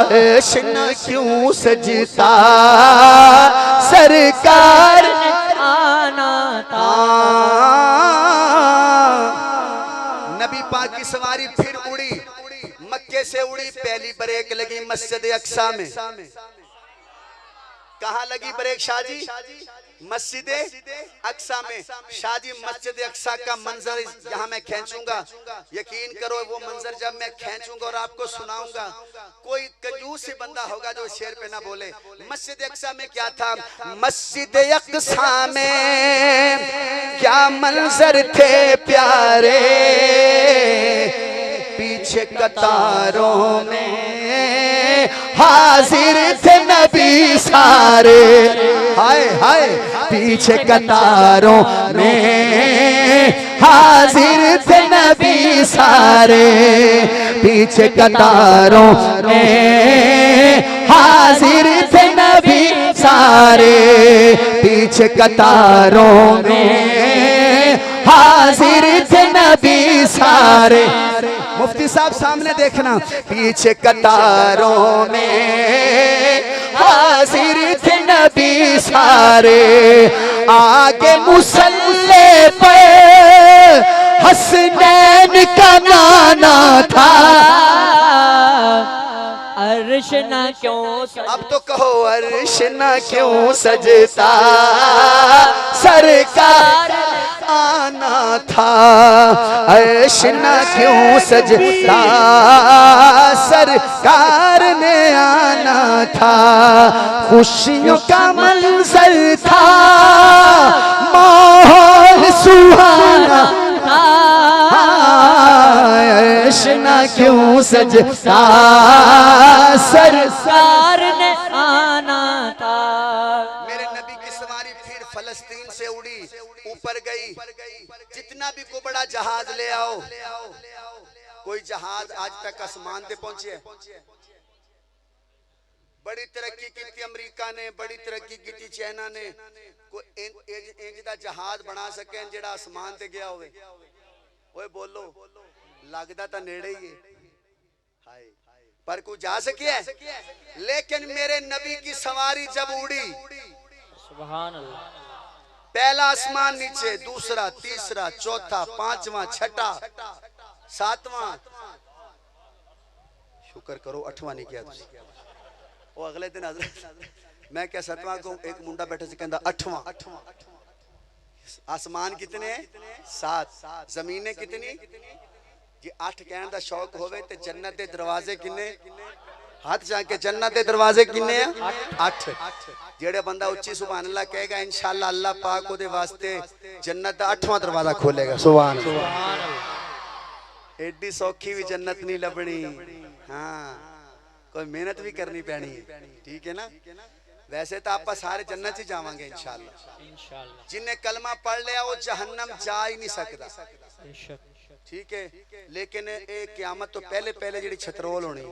Speaker 2: अर्श न क्यों सजता सरकार
Speaker 3: ने आना था।
Speaker 2: नबी पाक की सवारी फिर उड़ी, मक्के से उड़ी, पहली ब्रेक लगी मस्जिद अक्सा में। कहाँ लगी ब्रेक शाहजी? मस्जिद अक्सा में। शाहजी मस्जिद अक्सा का मंजर यहाँ मैं खींचूंगा, यकीन करो वो मंजर जब मैं खींचूंगा और आपको सुनाऊंगा, कोई कंजूस ही बंदा होगा जो शेर पे ना बोले। मस्जिद अक्सा में क्या था? मस्जिद अक्सा में क्या मंजर थे प्यारे, पीछे कतारों में हाजिर थे नबी सारे, हाय हाय पीछे कतारों में हाजिर थे नबी सारे, पीछे कतारों में हाजिर थे नबी सारे, पीछे कतारों में हाजिर थे नबी सारे। मुफ्ती साहब सामने देखना, पीछे कतारों में हाजिर थे नबी सारे, आगे मुसल्ले पर हसनैन का नाना था।
Speaker 3: अर्श न क्यों
Speaker 2: अब तो कहो अर्श न क्यों सजता सरकार आना था, अर्श न क्यों सजता सरकार ने आना था, खुशियों का मंजर था माहौल सुहाना, अर्श न क्यों सजता
Speaker 3: सरकार ने आना था।
Speaker 2: मेरे नबी की सवारी फिर फलस्तीन से उड़ी, ऊपर गई। जितना भी को बड़ा जहाज ले आओ, कोई जहाज आज तक आसमान पे पहुंचे? बड़ी तरक्की की थी अमेरिका ने, बड़ी तरक्की की थी चाइना ने, कोई इंज दा जहाज बना सके जेड़ा आसमान ते गया होवे। ओए बोलो, लगदा तो नेड़े ही है, हाय पर कोई जा सके है? लेकिन मेरे नबी की सवारी जब उड़ी,
Speaker 3: सुभान अल्लाह,
Speaker 2: पहला आसमान नीचे, दूसरा, तीसरा, चौथा, पांचवा, छठा, सातवां, शुक्र करो अठवां नहीं किया तुसी। वो अगले दिन मैं क्या सतवां को एक मुंडा बैठे से कहंदा अठवां। आसमान कितने हैं? 7। जमीनें कितनी? जी 8 कहने का शौक होवे ते जन्नत दे दरवाजे किन्ने? हाथ जाके जन्नत दे दरवाजे किन्ने हैं? 8। जेड़े बंदा उच्ची सुभान अल्लाह कहेगा इंशाअल्लाह अल्लाह पाक ओदे वास्ते जन्नत दा 8वां दरवाजा खोलेगा। सुभान अल्लाह। एडी सौखी भी जन्नत नहीं लभनी, हाँ कोई मेहनत भी करनी पैनी है, ठीक है ना। वैसे तो आप सारे जन्नत ही जावांगे इंशाअल्लाह। जिन्हें कलमा पढ़ लिया वो जहन्नम जा ही नहीं सकता, ठीक है। लेकिन एक क़यामत तो पहले पहले जी छतरोल होनी,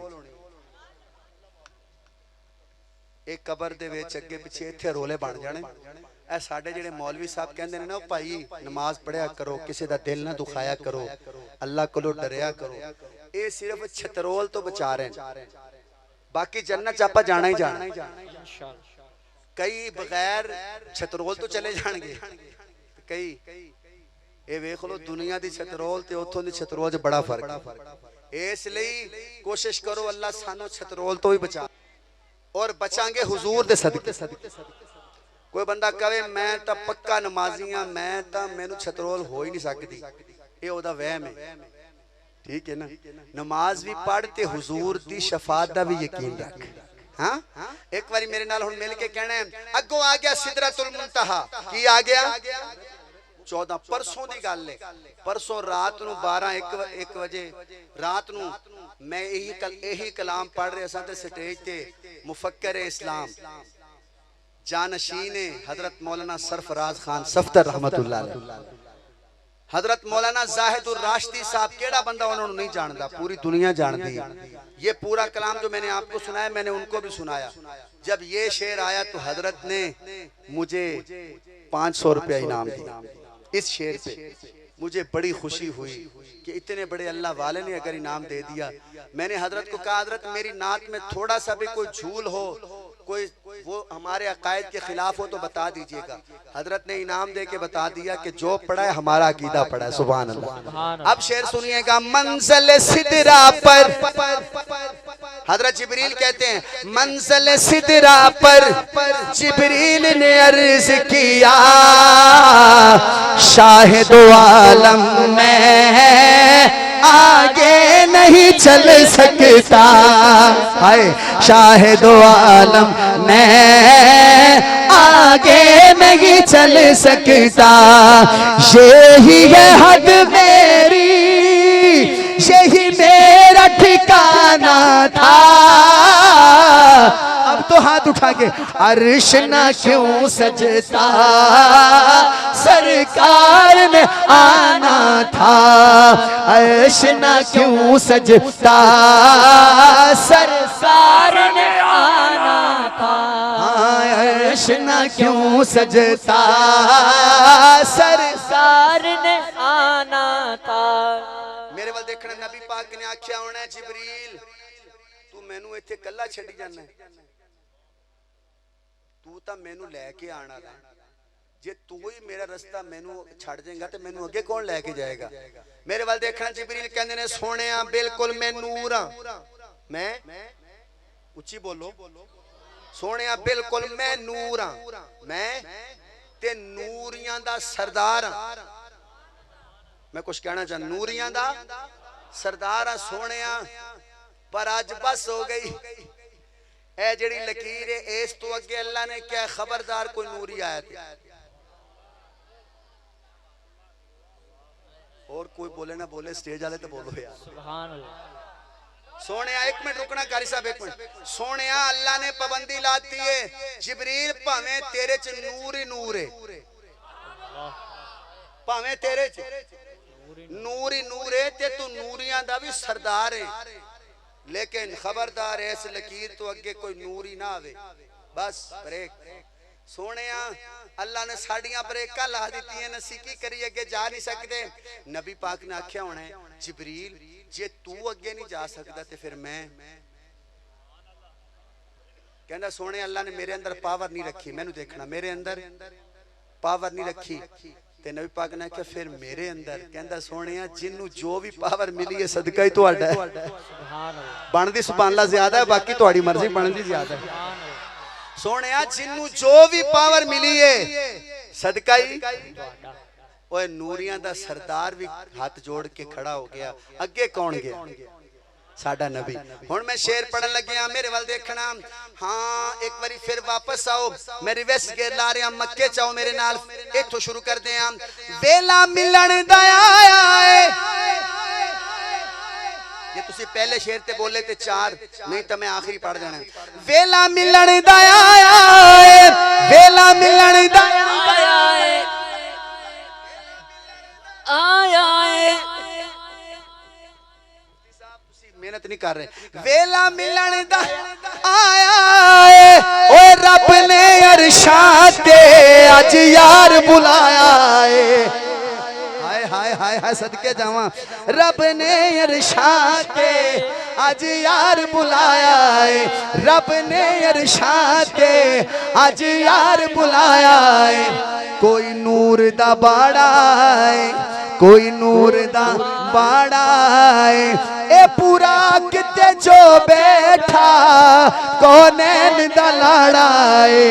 Speaker 2: एक कबर दे विच अगे पिछे इत्थे रोले बन जाने। ए साडे जिहड़े मौलवी साहब कहंदे ने ना भाई नमाज पढ़िया करो, किसी दा दिल ना दुखाया करो, अल्लाह कोलों डरिया करो, ये सिर्फ छतरोल तो बचा रहे हैं, बाकी जन्नत आपां जाना ही जाना। कई बगैर छतरोल तो चले जाएंगे, कई ये वेख लो दुनिया दी छतरोल ते उत्थों दी छतरोल च बड़ा फर्क। इसलिए कोशिश करो अल्लाह सानू छतरोल तो भी बचा और बचांगे हुजूर दे सदके। कोई बंदा कहे मैं तो पक्का नमाजी हाँ, मैं तो मैनू छतरोल हो ही नहीं सकती, ये ओदा वहम है। ठीक है ना, नमाज भी पढ़ ते हुजूर दी शफात दा भी यकीन रख। हाँ, एक बारी मेरे नाल हुण मिल के कहना है, अगो आ गया सिदरतुल मुंतहा। की आ गया? 14 परसों दी गल है। परसों रात नू 12-1 बजे रात नू मैं यही कलाम पढ़ रहा था स्टेज ते मुफक्कर इस्लाम जानशीन हजरत मौलाना सरफराज खान सफ्तर रहमतुल्लाह अलैह, हजरत मौलाना जाहिदुर राशिदी साहब, केड़ा बंदा उन्होंने नहीं जानता, पूरी दुनिया जानती है। ये पूरा कलाम जो मैंने आपको सुनाया मैंने उनको भी सुनाया। जब ये शेर आया तो हजरत ने मुझे 500 रुपया इनाम दिया इस शेर पे। मुझे बड़ी खुशी हुई कि इतने बड़े अल्लाह वाले ने अगर इनाम दे दिया। मैंने हजरत को कहा, हजरत मेरी नात में थोड़ा सा भी कोई झूल हो, कोई वो हमारे अकायद के खिलाफ हो तो बता दीजिएगा। हजरत ने इनाम दे के बता दिया कि जो पढ़ा है हमारा अकीदा पढ़ा है। सुभान अल्लाह। अब शेर सुनिएगा। मंजिल सिदरा पर हजरत जिब्रील कहते हैं, मंजिल सिदरा पर जिब्रील ने अर्ज किया, शाहिदो आलम में आगे नहीं चल सकता, हाय शाहिदो आलम मैं आगे नहीं चल सकता, यही है हद मेरी, यही मेरा ठिकाना था। अब तो हाथ उठा के अर्श ना क्यों सजता, सरकार ने आना था, अर्श ना क्यों सजता, सरकार ने आना था, अर्श ना क्यों सजता, सरकार ने आना था। मेरे वाल देखना, नबी पाक ने आख्या होना है, जिब्रील तू मैनू इत्थे कल्ला छड्डी जाना, तू तो मैनू लैके आना था, जे तू ही मेरा रास्ता मैनू छड़ देगा तो मैनू अगे कौन लैके जाएगा। मेरे वाल देखना, जिब्रील कहंदे ने सोहणिया बिल्कुल मैं नूर हां, मैं उच्ची बोलो, सोहणिया बिल्कुल मैं नूर हां, मैं ते नूरियां दा सरदार हां। मैं कुछ कहना चाहता, नूरियां दा सरदार हां सोहणिया, पर अज बस हो गई ए जेड़ी लकीर है, इस तो अगे अल्लाह ने क्या खबरदार कोई नूरी आया था। और कोई बोले ना बोले, स्टेज वाले तो बोलो यार। सुभान अल्लाह। सोने एक मिनट रुकना कारी साहब, एक मिनट। सोने अल्लाह ने पाबंदी लाती है, जिब्रील भावे तेरे च नूर ही नूर है, भावे तेरे च नूर ही नूर है ते तू नूरियां दा भी सरदार है, लेकिन खबरदार इस लकीर तो अगे कोई नूर ही ना आवे। बस ब्रेक। सोने अल्लाह ने साड़ियां ब्रेकां ला दी हैं, असी की करिए, अगे जा नहीं सकते। नबी पाक ने आख्या होना है, जिब्रील जे तू अगे नहीं जा सकता तो फिर मैं। कहना सोने अल्लाह ने मेरे अंदर पावर नहीं रखी, मैनू देखना मेरे अंदर पावर नहीं रखी, ते नबी पाक ने आख्या फिर मेरे अंदर। कहंदा सोहणिया जिन्नू जो भी पावर मिली है सदका ही तुहाडा है। सुभान अल्लाह। बनदी सुभान अल्लाह ज्यादा है, बाकी तुहाडी मर्जी बनदी ज्यादा है। सोहणिया जिन्नू जो भी पावर मिली है सदका ही। ओए नूरियां दा सरदार भी हाथ जोड़ के खड़ा हो गया, अगे कौन गया? साडा नबी। हुण मैं शेर पढ़न लग्या, मेरे वाल देखना। हाँ एक बारी फिर वापस आओ, मैं रिवर्स गेयर ला रहा, मक्के चाओ मेरे नाल, इत्थों शुरू करदे आं। वेला मिलन दा आया है, ये तुसी पहले शेर ते बोले ते 4, नहीं तो मैं आखिरी पढ़ देना। वेला मिलन दा आया है, वेला मिलन दा आया है, आया है। मेहनत नहीं कर रहे। वेला मिलन दा आया है, ओ रब ने अरशां ते अज यार बुलाया है। हाय हाय हाय हाय सदके जावां, रब ने अरशां ते अज यार बुलाया है, रब ने अरशां ते अज यार बुलाया है। कोई नूर दा बाड़ा है, कोई नूर दा
Speaker 5: बाड़ाए ए पूरा किते जो बैठा कौनैन दा लाड़ाए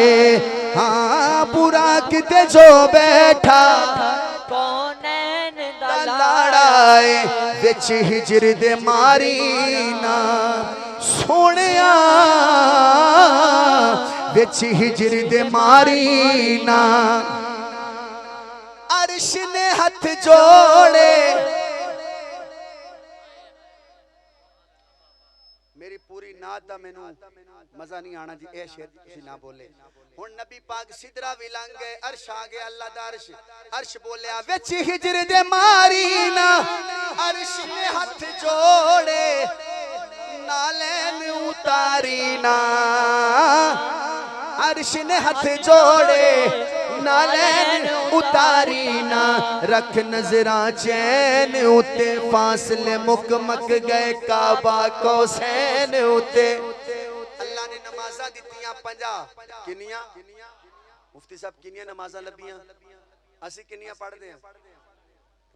Speaker 5: हाँ पूरा किते जो बैठा
Speaker 3: कौनैन दा
Speaker 5: लाड़ाए विच हिजर दे मारी ना सोनिया विच हिजर दे मारी ना अर्श ने हथ जोड़े मेरी पूरी नात दा मैनू मजा नहीं आना जी ए शेर तुसी ना बोले हुन नबी पाक सिदरा भी लंघ गए अर्श आ गया अल्लाह दा अर्श बोलिया विच हिजर दे मारी ना अर्श ने हथ जोड़े नालैन उतारी ना अर्श ने हथ जोड़े नालैन उतारी ना रख नजरा चैन उते फासले मुक मक गए काबा कौसैन उते अल्लाह ने नमाज़ां दित्तियां 50 किनियां मुफ्ती साहब किनियां नमाज़ां लभियां असि किनियां पढ़दे हैं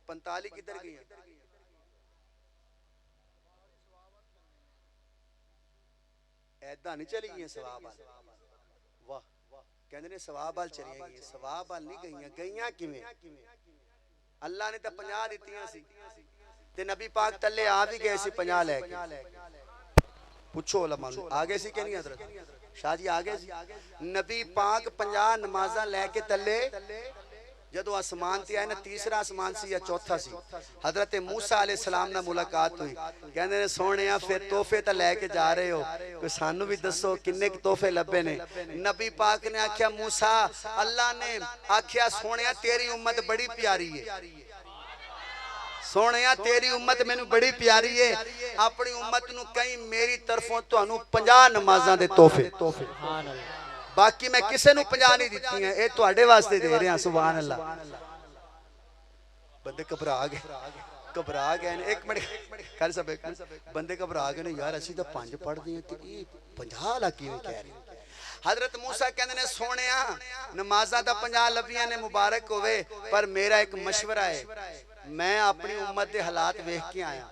Speaker 5: 45 किधर गई ऐदा नहीं चली गई सवाब वाह कहते ने सवाब वाल चली गई सवाब वाल नहीं गई गईयां किवें अल्लाह ने तो 50 दित्तियां सी ते नबी पाक तले आ भी गए सी 50 लेके पूछो उलमा नू आ गए सी कि नहीं हजरत शाह जी आ गए सी नबी पाक 50 नमाज़ां लेके तले जदों आसमान ते आए ना तीसरा आसमान सी या चौथा सी हजरत मूसा अलैहि सलाम नाल मुलाकात हुई कहंदे ने सोहणिया फिर तोहफे तो लैके जा रहे हो कोई सानू भी दसो किन्ने तोहफे लभे ने नबी पाक ने आख्या मूसा अल्लाह ने आख्या सोहणिया तेरी उम्मत बड़ी प्यारी है सोहणिया तेरी उम्मत मैनू बड़ी प्यारी है अपनी उम्मत नू कहीं मेरी तरफों तुहानू 50 नमाज़ां दे तोहफे सुभान अल्लाह बाकी मैं किसी नू 50 नहीं दित्ती हैं ये तुहाडे वास्ते दे रहे हैं सुभान अल्लाह बंदे घबरा गए एक मिनट कर सब बंदे घबरा गए ने यार असी तो 5 पढ़दे हैं ते 50 ला किवें कह रहे हजरत मूसा कहंदे ने सोहणिया नमाज़ां दा 50 लभियां ने मुबारक होवे पर मेरा एक मशवरा है मैं अपनी उम्मत दे हालात वेख के आया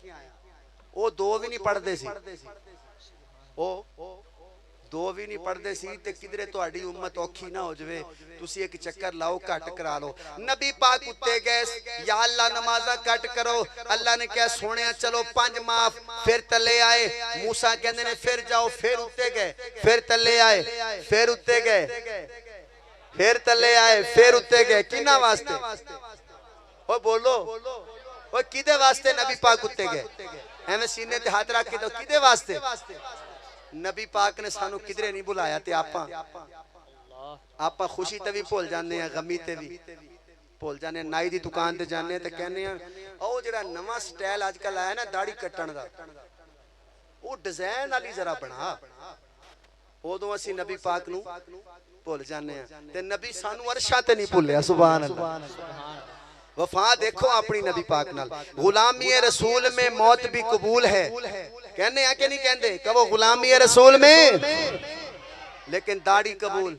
Speaker 5: वो 2 भी नहीं पढ़दे सी ओ 2 भी नहीं पढ़ते सी ते किधरे तुहाडी उम्मत औखी ना हो जावे तुसी एक चक्कर लाओ घट करा लो नबी पाक उत्ते गए या अल्लाह नमाज़ा कट करो अल्लाह ने कहा सोहणिया चलो 5 माफ फिर तले आए मूसा कहंदे ने फिर जाओ फिर उत्ते गए फिर तले आए फिर उत्ते गए फिर तले आए फिर उत्ते गए किना वास्ते ओ बोलो ओ किदे वास्ते नबी पाक उत्ते गए एवें सीने ते हाथ रख के तो किदे वास्ते नबी पाक ने सानू किधरे नहीं बुलाया ते आपा खुशी ते भी भूल जाने हैं गमी ते भी भूल जाने नाई दी दुकान ते जाने ते कहने ओ जेड़ा नवा स्टाइल आजकल आया ना दाढ़ी कट्टण दा ओ डिजाइन वाली जरा बना उदों असी नबी पाक नू भूल जाने हैं ते नबी सानू अरशा ते नहीं भूलिया सुभान अल्लाह वफा देखो अपनी नबी पाक नाल गुलामी रसूल में मौत भी कबूल है कहने हैं कि नहीं कहते कहो गुलामी रसूल में लेकिन दाढ़ी कबूल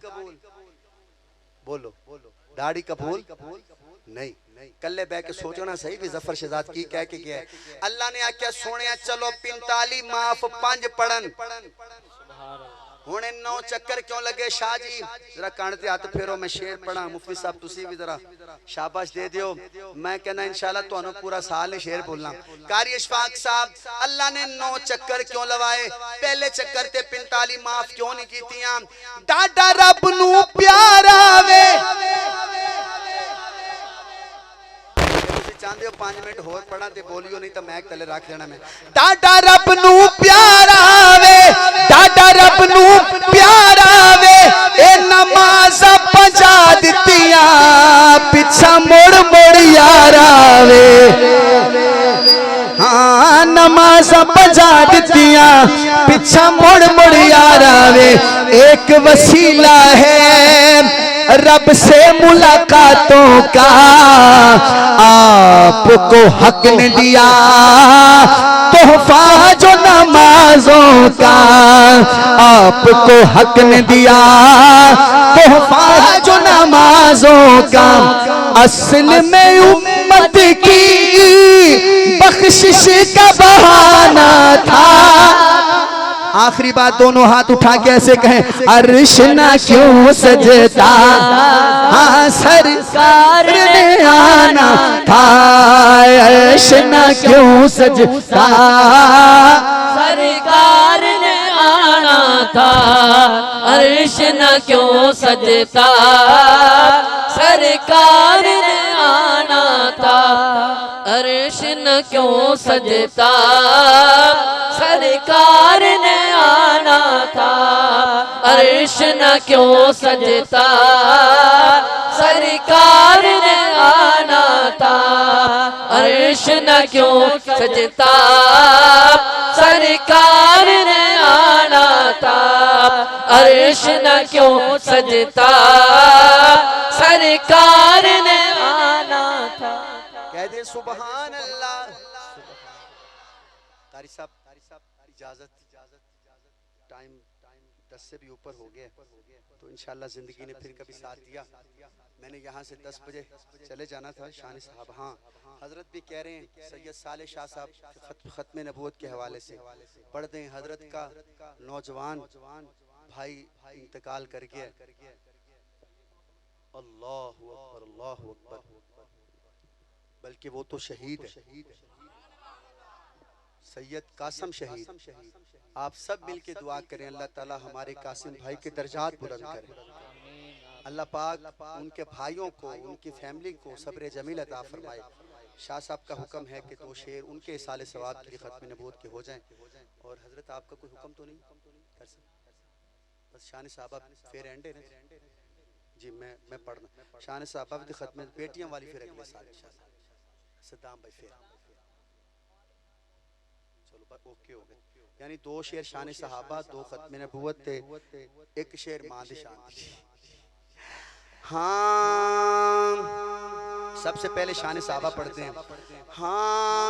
Speaker 5: बोलो दाढ़ी कबूल नहीं कल्ले बह के सोचना सही भी जफर शहजाद की कह के गया है अल्लाह ने आख्या सोने चलो 45 माफ 5 पढ़न हुणे 9 चक्कर क्यों लगे शाह जी जरा कान ते हाथ फेरो मैं शेर पढ़ा मुफ्ती साहब तुसी भी जरा शाबाश दे दियो मैं कहना इंशाल्लाह तुहानू पूरा साल शेर बोलना कारी अशफाक साहब अल्लाह ने 9 चक्कर क्यों लवाए पहले चक्कर ते 45 माफ क्यों नहीं कीतियां डाडा रब नू प्यारा वे चाहते हो 5 मिनट होर पढ़ा ते बोलियो नहीं तो मैक तले रख देना मैं डाडा रब नू प्यारा वे डाडा रब नू प्यारा वे ए नमाज़ पजा दित्तियां पिछा मुड़ मुड़ यारा वे हाँ नमाज़ पजा दित्तियां पिछा मुड़ मुड़ यारा वे एक वसीला है रब से मुलाकातों का आपको हक ने दिया तोहफा जो नमाजों का आपको हक ने दिया तोहफा जो नमाजों का असल में उम्मत की बख्शिश का बहाना था। आखिरी बात दोनों हाथ उठा के ऐसे कहें, अर्श ना क्यों सजता, हाँ सरकार ने आना था। अर्श ना क्यों सजता,
Speaker 3: सरकार ने आना था। अर्श न क्यों सजता, सरकार ने आना था। अर्श न क्यों सजता, सरकार ने आना था। अर्श न क्यों सजता, सरकार ने आना था। अर्श न क्यों सजता, सरकार ने आना था। अर्श न क्यों सजता, सरकार ने आना था।
Speaker 5: कह दे सुबहान अल्लाह। कारी साहब इजाजत, टाइम 10 से भी ऊपर हो गया, तो इंशाल्लाह जिंदगी ने फिर कभी साथ दिया। मैंने यहाँ से 10 बजे चले जाना था शान साहब। हाँ, हजरत भी कह रहे हैं सैयद साले शाह साहब खत्म नबूवत के हवाले से पढ़ दें। हजरत का नौजवान भाई इंतकाल कर गया। अल्लाहु अकबर, अल्लाहु अकबर। बल्कि वो तो शहीद है, सैयद कासिम शहीद। आप सब मिलके दुआ करें, अल्लाह ताला हमारे कासिम भाई के दर्जात बुलंद करे। अल्लाह पाक उनके भाइयों को, उनकी फैमिली को सब्र जमील अता फरमाए। शाह साहब का हुक्म है कि 2 शेर उनके साले सवाब के लिए खत्म नबूवत के हो जाएं। और हजरत आपका कोई हुक्म तो नहीं कर सकते? बस शान साहब फिर एंड है जी। मैं पढ़ना शान साहब खत्म बेटियां वाली फिर अगले साल सद्दाम भाई फिर चलो ओके हो गए। यानी 2 शेर शान सहाबा, 2 खत्म नबूवत थे, 1 शेर मां दी शान। हाँ, सबसे पहले शान सहाबा पढ़ते हैं। हाँ,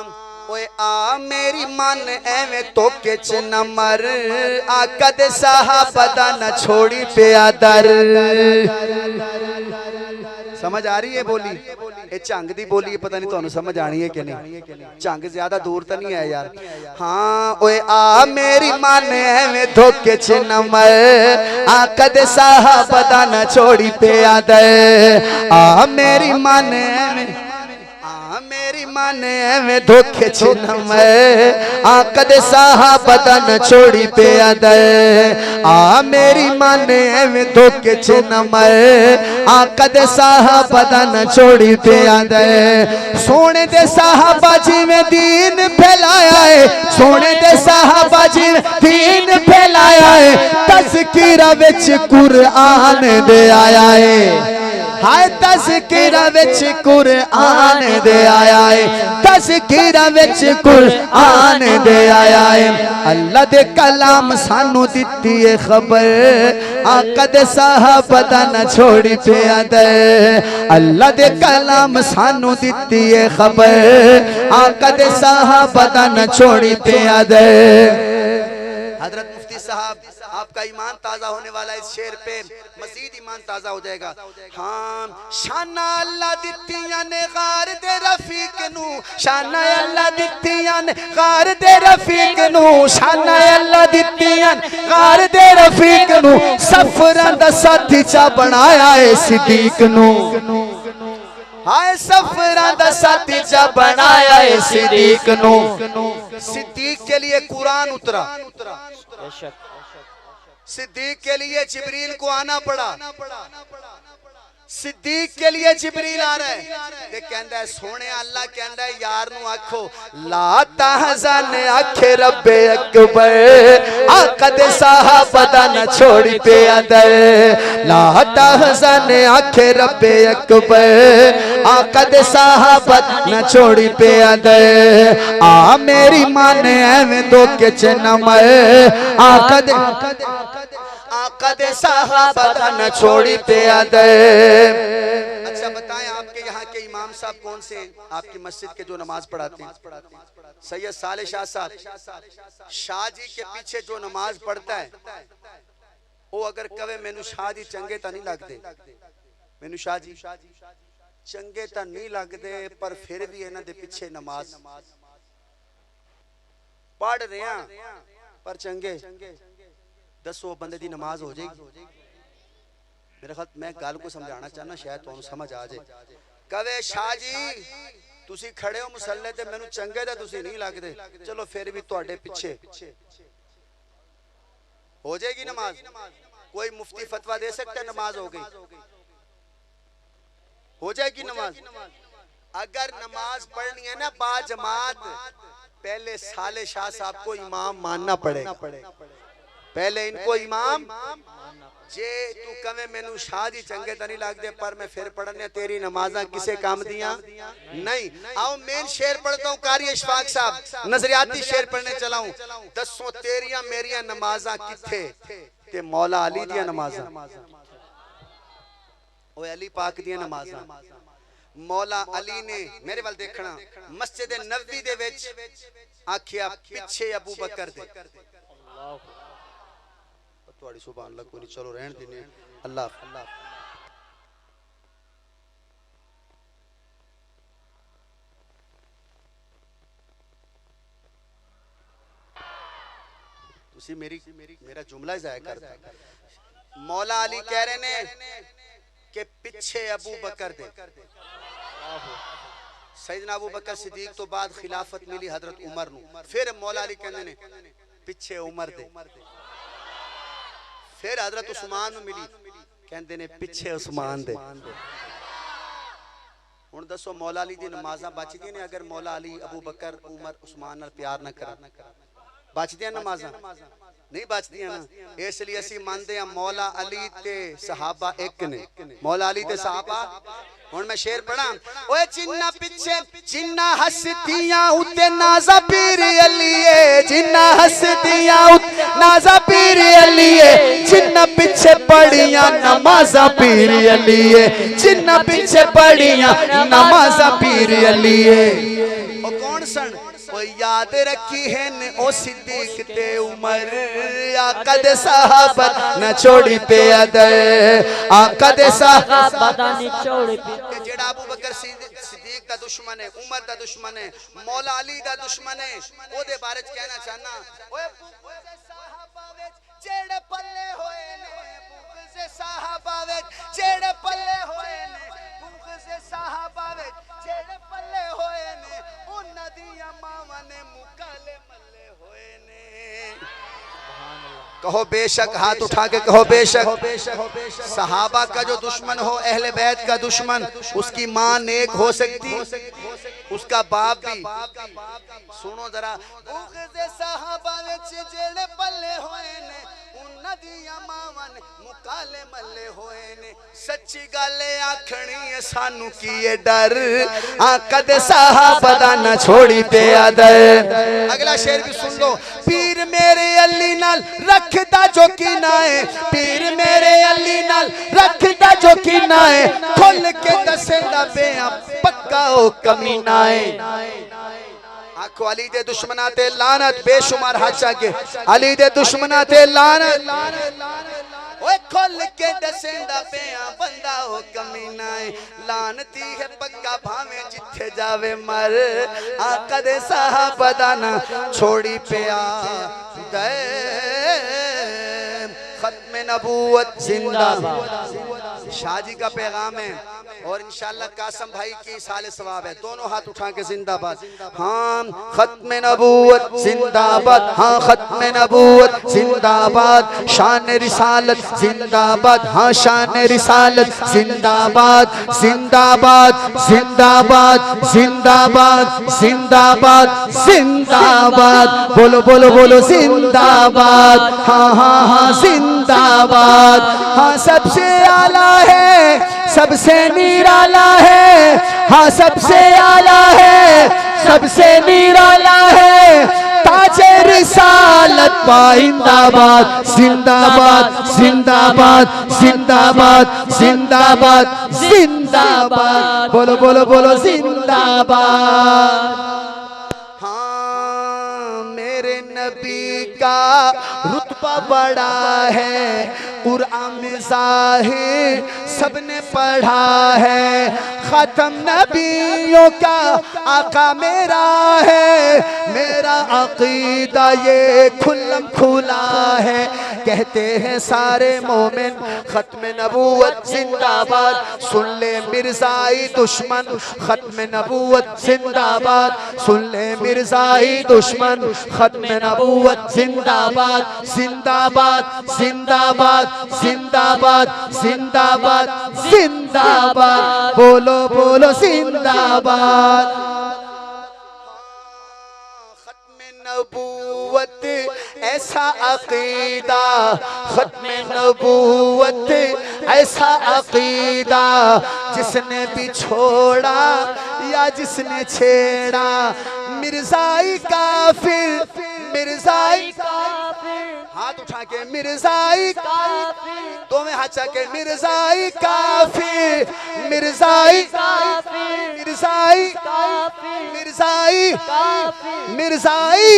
Speaker 5: ओए आ मेरी मन एवें तो किच न मर, आका दे साहबा दा न छोड़ी पिया दर। समझ आ रही है बोली? ये झंग दी बोली है, पता नहीं ਤੁਹਾਨੂੰ समझ आनी है कि नहीं। झंग ज्यादा दूर तो नहीं है यार। हाँ, ओए आ मेरी मन एवें धोखे च न मर, आका दे साहबा दा न छोड़ी पिया दर। आ मेरी मन एवें, आ मेरी मन एवें धोखे च न मर, आका दे साहबा दा न छोड़ी पिया दर। आ मेरी मन एवें धोखे च न मर, आका दे साहबा दा न छोड़ी पिया दर। सोने दे साहबा जी में दीन फैलाया है, सोने दे साहबा जी में दीन फैलाया है। तज़किरा विच कुरान दे आया है, हाय तज़किरा विच कुरान दे आया है। तज़किरा विच कुरान दे आया है। अल्लाह दे कलाम सानू दित्ती है खबर, आका दे साहबा दा न छोड़ी पिया दर। अल्लाह दे कलाम सानू दित्ती है खबर, आका दे साहबा दा न छोड़ी पिया दर। हजरत मुफ्ती साहब, आपका ईमान ताजा होने वाला इस शेर पे मजीद ईमान ताजा हो जाएगा। हाँ, शाना अल्लाह दित्तियां ने गार दे रफीक नू, शाना अल्लाह दित्तियां ने गार दे रफीक नू, शाना अल्लाह दित्तियां गार दे रफीक नू। सफरां दा साथी चा बनाया है सिद्दीक नू, हाय सफरां दा साथी चा बनाया है सिद्दीक नू। सिद्दीक के लिए कुरान उतरा, सिद्दीक के लिए जिब्रील को आना पड़ा। सिद्दीक के लिए जिब्रील आ रहा है ते कहंदा है सोने अल्लाह कहंदा है यार नु आखो ला तहज़न आखे रब्बे अकबर, आका दे साहबा दा न छोड़ी पिया दर। ला तहज़न आखे रब्बे अकबर, आका दे साहबा न छोड़ी पिया दर। आ मेरी मन एवें धोखे च न मर, आका दे साहबा दा न छोड़ी पिया दे। अच्छा बताएं आपके यहाँ के इमाम साहब कौन से हैं? आपकी मस्जिद के जो नमाज पढ़ाते हैं? सैयद साले शाह साहब। शाह जी के पीछे जो नमाज पढ़ता है वो अगर कवे मैनू शाह जी चंगे तो नहीं लगते, मैनू शाह जी चंगे तो नहीं लगते, पर फिर भी इन्हां दे पीछे नमाज पढ़ रहे हैं पर चंगे दसो बंदे दी नमाज हो जाएगी। मेरे ख्याल मैं गल को समझाना चाहना शायद तुहानू समझ आ जाए। कवे शाह जी तुसी खड़े हो मुसल्ले ते मैनू चंगे ते तुसी नहीं लगदे, चलो फिर भी तुहाडे पीछे हो जाएगी नमाज। कोई मुफ्ती फतवा दे सकता है नमाज हो गई, हो जाएगी नमाज। अगर नमाज पढ़नी है ना बाजमात, पहले साले शाह साहब को इमाम मानना पड़ेगा। पहले इनको इमाम जे तू कवे मैनू शाह जी चंगे तो नहीं लगते पर मैं फिर पढ़ने तेरी नमाजा किसे काम दिया नहीं। आओ मेन शेर पढ़ता हूँ कारी इशफाक साहब, नजरियाती शेर पढ़ने चला हूँ। दसों तेरिया मेरिया नमाजा किथे ते मौला अली दिया नमाजा, ओ अली पाक दिया नमाजा। मौला अली ने मेरे वाल देखना मस्जिद नबवी दे विच आखिया पिछे अबू बकर दे। थोड़ी सुभान अल्लाह कोई चलो रहन देने अल्लाह। तुसी मेरा जुमला जाया करता। मौला अली कह रहे ने कि पिछे अबू बकर दे। सैयदना अबू बकर सिद्दीक तो बाद खिलाफत मिली हजरत उमर नू, फिर मौला अली कहने ने पिछे उमर दे। फिर हजरत उस्मान मिली कहते ने पिछे उस्मान दे। हुण दसो मौला अली दी नमाज़ां बचदियां ने अगर मौला अली अबू बकर उमर उस्मान नाल प्यार ना करन? बचदियां नमाज़ां नहीं बचदियां ना। इसलिए असीं मानदे हां मौला अली ते सहाबा एक ने। मौला अली ते सहाबा हुण मैं शेर पढ़ा। ओए जिन्ना पिछे जिन्ना हस्तियां उते नाज़ा पीर अलीए, जिन्ना हस्तियां उते नाज़ा पीर अलीए, जिन्ना पीछे पढ़ियां नमाज़ा पीर अलीए, जिन्ना पीछे पढ़ियां नमाज़ा पीर अलीए। ओ कौन सन? ओ याद रखी है ने ओ सिद्दीक ते उमर, आका दे सहाबा न छोड़ी पे अदर, आका दे सहाबा न छोड़ी पे। जेड़ा अबू बकर सिद्दीक दा दुश्मन है, उमर दा दुश्मन है, मौला अली दा दुश्मन है, ओदे बारे च कहना चाहना। ओए बुग़्ज़ सहाबा विच जेड़े पल्ले होए ने, बुग़्ज़ सहाबा विच जेड़े पल्ले होए ने, बुग़्ज़ सहाबा विच जेड़े पल्ले होए ने, उन्हां दियां मावां ने मुकाले मल्ले होए ने। कहो बेशक, हाथ उठा के कहो बेशक। सहाबा का जो दुश्मन हो, अहले बैत का दुश्मन, उसकी मां नेक हो सकती, उसका बाप भी। सुनो जरा, बुग़्ज़ सहाबा विच जेड़े पल्ले होए ने, उन्हां दियां मावां ने मुकाले मल्ले होए ने। सच्ची गल आखनी है सानू की ये डर, आका दे सहाबा दा ना छोड़ी पे अदर। अगला शेर भी सुन लो। पीर मेरे अली नाल रखदा जो की नाए, पीर मेरे अली नाल रखदा जो की नाए, खुल के दसेंदा पिया पक्का ओ कमीनाए। आखो अली दे दुश्मना ते लानत, बेशुमार हाचा के अली दे दुश्मना ते लानत। ओए खोल के दसेंदा पिया बंदा हो कमीनाए, लानती है पक्का भावे जिथे जावे मर, आका दे सहाबा दा ना छोड़ी पिया दे। खत्म नबूवत जिंदाबाद। शाह जी का पैगाम है और इंशाअल्लाह कासम भाई की साले सवाब है। दोनों हाथ उठा के जिंदाबाद। हाँ खत्म नबूवत जिंदाबाद, हाँ खत्म नबूवत जिंदाबाद, शान रिसालत जिंदाबाद, हाँ शान रिसालत जिंदाबाद, जिंदाबाद जिंदाबाद जिंदाबाद जिंदाबाद जिंदाबाद। बोलो बोलो बोलो जिंदाबाद, हाँ हाँ हाँ जिंदाबाद। हाँ सबसे आला है, सबसे निराला है, हाँ सबसे आला है, सबसे निराला है, ताजे रिसालत पाइंदाबाद। जिंदाबाद जिंदाबाद जिंदाबाद जिंदाबाद जिंदाबाद। बोलो बोलो बोलो जिंदाबाद। हाँ मेरे नबी का रुतबा रुतबा बड़ा है, कुरान में ज़ाहिर सबने पढ़ा है। खत्म नबियों का आका मेरा है, मेरा अकीदा ये खुल्लम खुला है। कहते हैं सारे मोमिन खत्म नबूवत जिंदाबाद, सुन ले मिर्जाई दुश्मन खत्म नबूवत जिंदाबाद, सुन ले मिर्जाई दुश्मन खत्म नबूवत जिंदाबाद, जिंदाबाद जिंदाबाद जिंदाबाद जिंदाबाद जिंदाबाद, बोलो बोलो जिंदाबाद। खत्म नबूवत ऐसा अकीदा, खत्म नबूवत ऐसा अकीदा, जिसने भी छोड़ा या जिसने छेड़ा, मिर्जाई काफिर, मिर्जाई हाथ उठा के मिर्जाई काफिर, दो में हाथ उठा के मिर्जाई काफिर, मिर्जाई मिर्जाई मिर्जाई मिर्जाई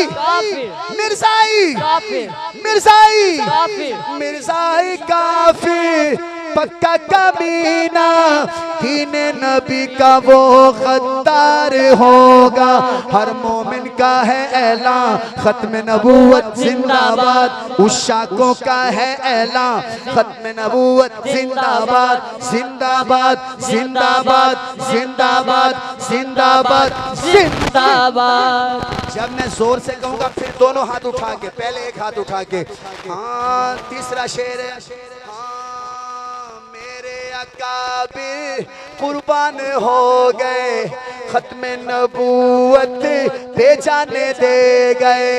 Speaker 5: मिर्जाई मिर्जाई मिर्जाई काफिर, पक्का कमीना, दीन नबी का वो गद्दार होगा। हर मोमिन का है ऐलान खत्म नबूवत जिंदाबाद, उस शाकों का है ऐलान खत्म नबूवत जिंदाबाद, जिंदाबाद जिंदाबाद जिंदाबाद जिंदाबाद जिंदाबाद। जब मैं जोर से कहूंगा फिर दोनों हाथ उठा के, पहले एक हाथ उठा के, हाँ तीसरा शेर है, अकाबिर कुर्बान हो गए, खत्म नबूवत बेजाने दे गए,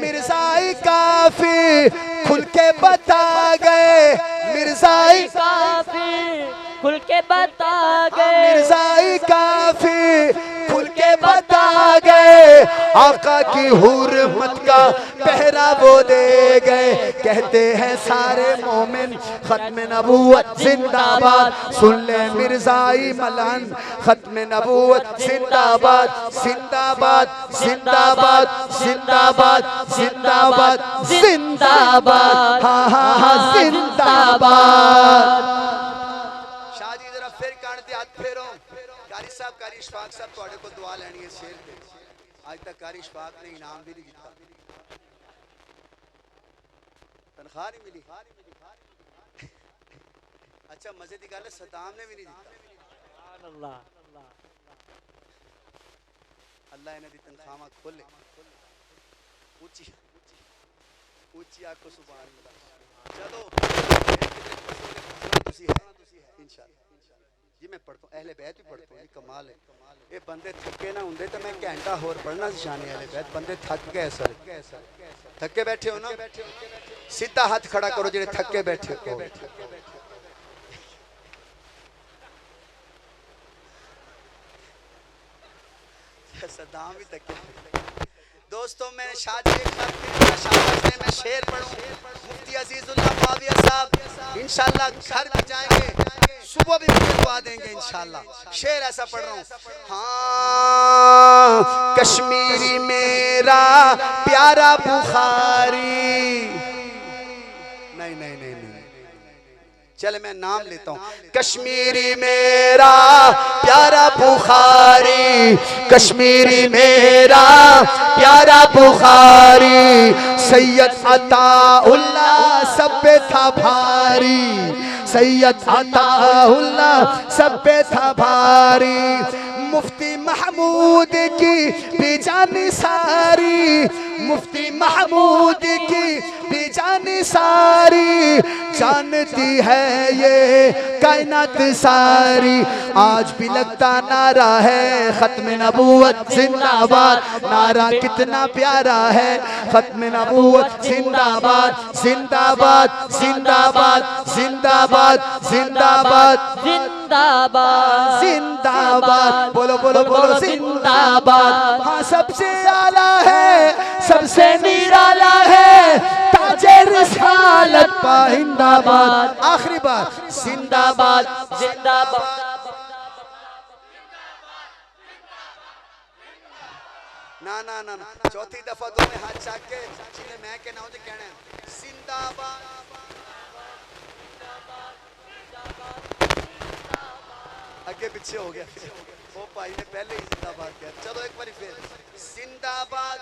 Speaker 5: मिर्जाई काफिर खुल के बता गए, मिर्जाई काफिर खुल के बता गए, मिर्जाई काफिर खुल के बता गए, आका की हुर्मत का पहरा वो दे गए। कहते हैं सारे मोमिन खत्म नबूवत जिंदाबाद, सुन ले मिर्जाई मलान खत्म नबूवत जिंदाबाद, जिंदाबाद जिंदाबाद जिंदाबाद जिंदाबाद जिंदाबाद, हाँ हाँ हाँ जिंदाबाद। शाहजी जरा फिर काट दे हाथ फेरो, कारी साहब कारी इशफाक साहब थोड़े को दुआ लेनी है शेर पे। आज तक कारी इशफाक ने इनाम भी नहीं जीता, तनख्वाह नहीं मिली। अच्छा मजे की गल है सदाम ने भी नहीं जीता। अल्लाह अल्लाह इन्हें दी तनख्वाह खोले, ऊंची ऊंची आंखों सुभान अल्लाह। चलो इंशाल्लाह जी मैं पढ़ता हूँ, अहले बैत भी पढ़ता हूँ, कमाल है। ये बंदे थके ना होंगे तो मैं घंटा होर पढ़ना शाने अहले बैत, बंदे थक गए सर, थके बैठे हो ना, सीधा हाथ खड़ा करो जेडे थके बैठे हो। सदाम भी थके। दोस्तों मैं शादी मैं शेर पढ़ूं, मुफ्ती अजीजुल्लाह पाविया साहब इंशाल्लाह घर भी जाएंगे, सुबह भी मुझे दुआ देंगे इंशाल्लाह। शेर ऐसा पढ़ रहा हूँ, हाँ कश्मीरी मेरा प्यारा बुखारी, नहीं नहीं नहीं नहीं, चल मैं नाम लेता हूँ। कश्मीरी मेरा प्यारा बुखारी, कश्मीरी मेरा प्यारा बुखारी, सैयद अताउल्लाह सब पे था भारी, सैयद अताउल्लाह सब पे था भारी, मुफ्ती महमूद की बेजानी सारी, मुफ्ती महमूद की बेजानी सारी, जानती है ये कायनात सारी। आज भी लगता नारा है खत्म नबूवत जिंदाबाद, नारा कितना प्यारा है खत्म नबूवत जिंदाबाद, जिंदाबाद जिंदाबाद जिंदाबाद जिंदाबाद जिंदाबाद जिंदाबाद, बोलो बोलो बोलो जिंदाबाद। हाँ सबसे आला है, सबसे निराला है, ताजे रिसालत पाइंदाबाद। आखिरी बार जिंदाबाद जिंदाबाद। ना ना ना ना चौथी दफा दोनों हाथ चाक के जिन्हें मैं कहना हूं कहना है जिंदाबाद आगे पीछे हो गया वो भाई ने पहले ही जिंदाबाद किया चलो एक बार फिर जिंदाबाद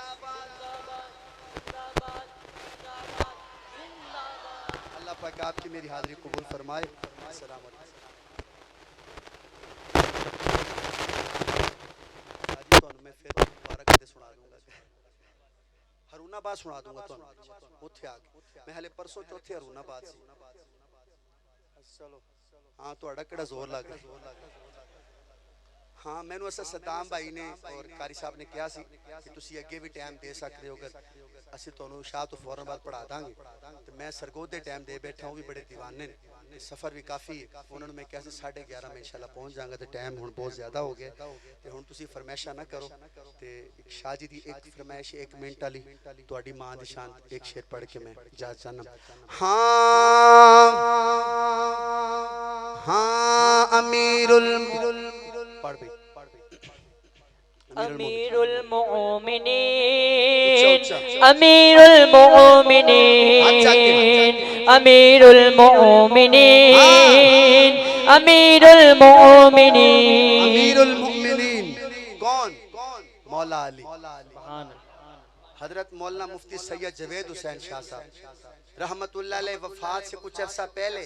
Speaker 5: अल्लाह पाक आपकी मेरी हाजिरी कबूल फरमाए अस्सलाम वालेकुम मैं फिर दोबारा कदे सुना दूंगा हरूनाबाद सुना दूंगा तो उथे आके मैं हले परसों चौथे हरूनाबाद सी चलो हाँ ਤੁਹਾਡਾ ਕਿਹੜਾ ਜ਼ੋਰ ਲੱਗ ਰਿਹਾ हाँ मैनू असा सद्दाम भाई ने और कारी साहब ने कहा कि तुसी अगे भी टाइम दे सकते हो अगर असि तुहानू शाह तो फौरन बाद पढ़ा दांगे तो मैं सरगोधे टाइम दे बैठा हूँ भी बड़े दीवाने ने सफ़र भी काफ़ी है उन्होंने मैं कहा 11:30 में इंशाल्लाह पहुँच जाऊँगा तो टाइम हुण बहुत ज़्यादा हो गया तो हुण तुसी फरमाइशा ना करो तो शाह जी की एक फरमाइश 1 मिनट वाली तुहाडी मां दी शान एक शेर पढ़ के मैं इजाज़त चाहना हाँ अमीरुल
Speaker 3: अमीरुल मोमिनीन अमीरुल मोमिनीन अमीरुल मोमिनीन अमीरुल मोमिनीन
Speaker 5: अमीरुल मोमिनीन कौन मौला अली हजरत मौलाना मुफ्ती सैयद जवेद हुसैन शाह साहब रहमतुल्लाह अलैह वफात से कुछ अरसा पहले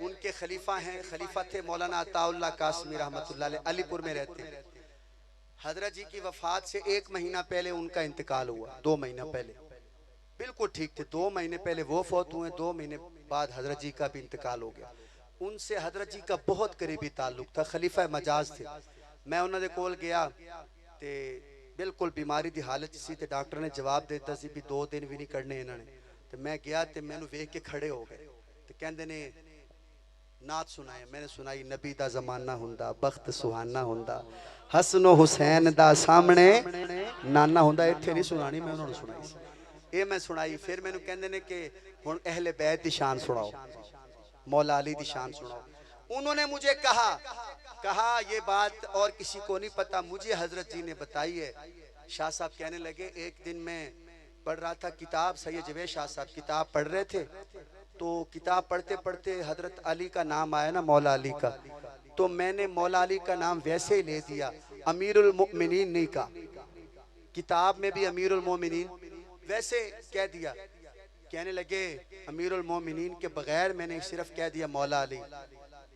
Speaker 5: उनके खलीफा हैं खलीफा थे मौलाना अताउल्लाह कासमी रहमतुल्लाह अलैह अलीपुर में रहते हैं हजरत जी की वफात से 1 महीना पहले उनका इंतकाल हुआ 2 महीना पहले बिल्कुल ठीक थे 2 महीने पहले वो फौत हुए 2 महीने बाद हजरत जी का भी इंतकाल हो गया उनसे हजरत जी का बहुत करीबी ताल्लुक था खलीफा मजाज थे मैं उन्होंने कोल गया ते बिल्कुल बीमारी की हालत सी ते डॉक्टर ने जवाब देता सी भी 2 दिन भी नहीं कढ़ने इन्होंने तो मैं गया तो मैनू वेख के खड़े हो गए तो कहते ने नात सुनाए मैंने सुनाई नबी दा जमाना हुंदा बख्त सुहाना हुंदा हसनो हुसैन दा सामने नाना हुंदा इत्थे नहीं सुनानी मैं उन्होंने सुनाई ये मैं सुनाई फिर मैनू कहते ने कि हुण अहले बैत दी शान सुनाओ मौला अली दी शान सुनाओ उन्होंने मुझे कहा ये बात और किसी को नहीं पता मुझे हजरत जी ने बताई है शाह साहब कहने लगे एक दिन मैं पढ़ रहा था किताब सैयद जवेद शाह साहब किताब पढ़ रहे थे तो किताब पढ़ते पढ़ते हजरत अली का नाम आया ना मौला अली का तो मैंने मौला अली का नाम वैसे ही ले दिया अमीरुल मोमिनीन नहीं कहा किताब में भी अमीरुल मोमिनीन वैसे कह दिया कहने लगे अमीरुल मोमिनीन के बगैर मैंने सिर्फ कह दिया मौला अली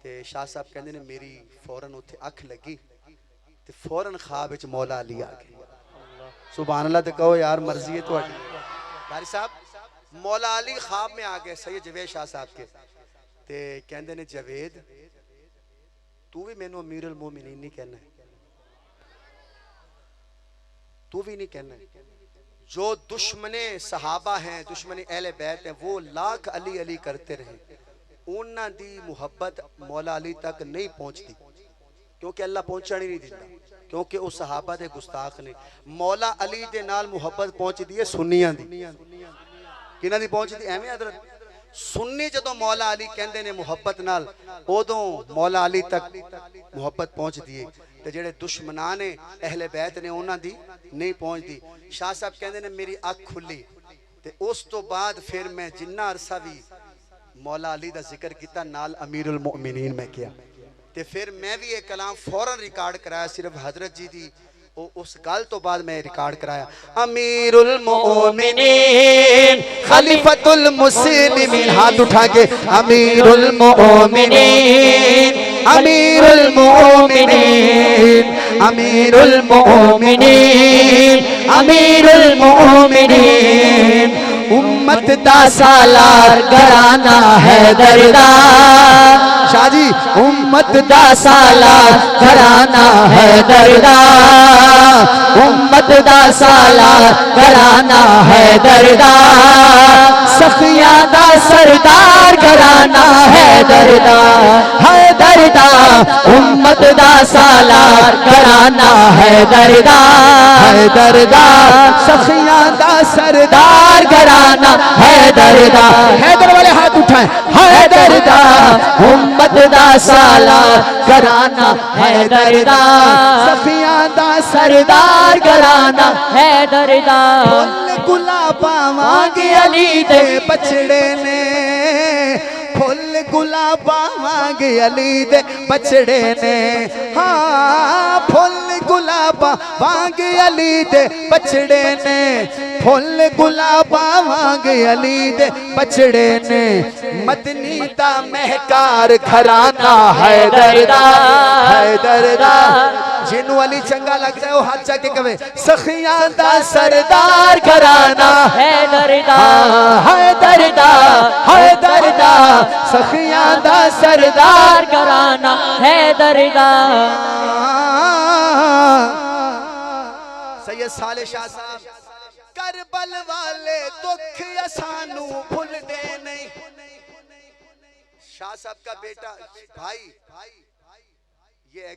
Speaker 5: ते शाह साहब कहते ने मेरी फौरन उत्थे अख लगी ते फौरन ख्वाब विच मौला अली आ गए सुभान अल्लाह तो कहो यार मर्जी है तुहाडी कारी साहब मौला अली ख्वाब में आ गए सैयद जवेद शाह साहब के ते कहते ने जवेद तू भी मैनू अमीरुल मोमिनीन नहीं कहना तू भी नहीं कहना जो दुश्मने सहाबा हैं दुश्मने अहले बैत हैं वो लाख अली अली करते रहे उन्हां दी मुहब्बत मौला अली तक नहीं पहुंचती क्योंकि अल्लाह पहुंचण ही नहीं दिंदा क्योंकि उस सहाबा दे गुस्ताख ने मौला अली दे नाल मुहब्बत पहुंचदी है सुन्नियां दी किन्हां दी पहुंचदी एवें हजरत सुन्नी जदों मौला अली कहंदे ने मुहब्बत नाल उदों मौला अली तक मुहब्बत पहुंचदी है ते जेड़े दुश्मनां ने अहले बैत ने उन्हां दी नहीं पहुंचदी शाह साहब कहंदे ने मेरी अख खुली ते उस तो बाद फिर मैं जिन्ना अरसा भी मौला अली दा जिक्र किया नाल अमीरुल मोमिनीन मैं किया ते फिर मैं भी एक कलाम फौरन रिकॉर्ड कराया सिर्फ हजरत जी दी उस गल तो बाद मैं रिकॉर्ड कराया अमीरुल मोमिनीन खलीफतुल मुस्लिमीन हाथ उठा के अमीरुल मोमिनीन अमीरुल मोमिनीन अमीरुल मोमिनीन अमीरुल मोमिनीन उम्मत दा सालार घराना है दरदा शाह जी उम्मत दा सालार घराना है दरदा उम्मत दा सालार घराना है दरदा सखिया दा सरदार घराना है दरदा उम्मत दा सालार घराना है दरदा सखिया दा सरदार घराना है दरदा हैदर वाले हाथ उठाएं है दरदा उम्मत दा सालार घराना है दरदा सखिया
Speaker 6: दा सरदार घराना
Speaker 3: हैदर दा
Speaker 6: फुल गुलाबा वांग अली दे बछड़े ने फुल गुलाबा वांग अली दे बछड़े ने हाँ फुल गुलाबा वांग अली दे बछड़े ने फुल गुलाबा वांग अली दे बछड़े ने मदनी दा महकार घराना हैदर दा जिन्नू अली चंगा लग जाए वो हाथ चक के कहे सखियां दा सरदार घराना
Speaker 3: हैदर दा
Speaker 6: हैदर दा सखियां दा सरदार
Speaker 3: घराना हैदर दा
Speaker 6: सैयद साले शाह साहब करबल वाले दुख असानू भूल दे नहीं शाह साहब का बेटा भाई ये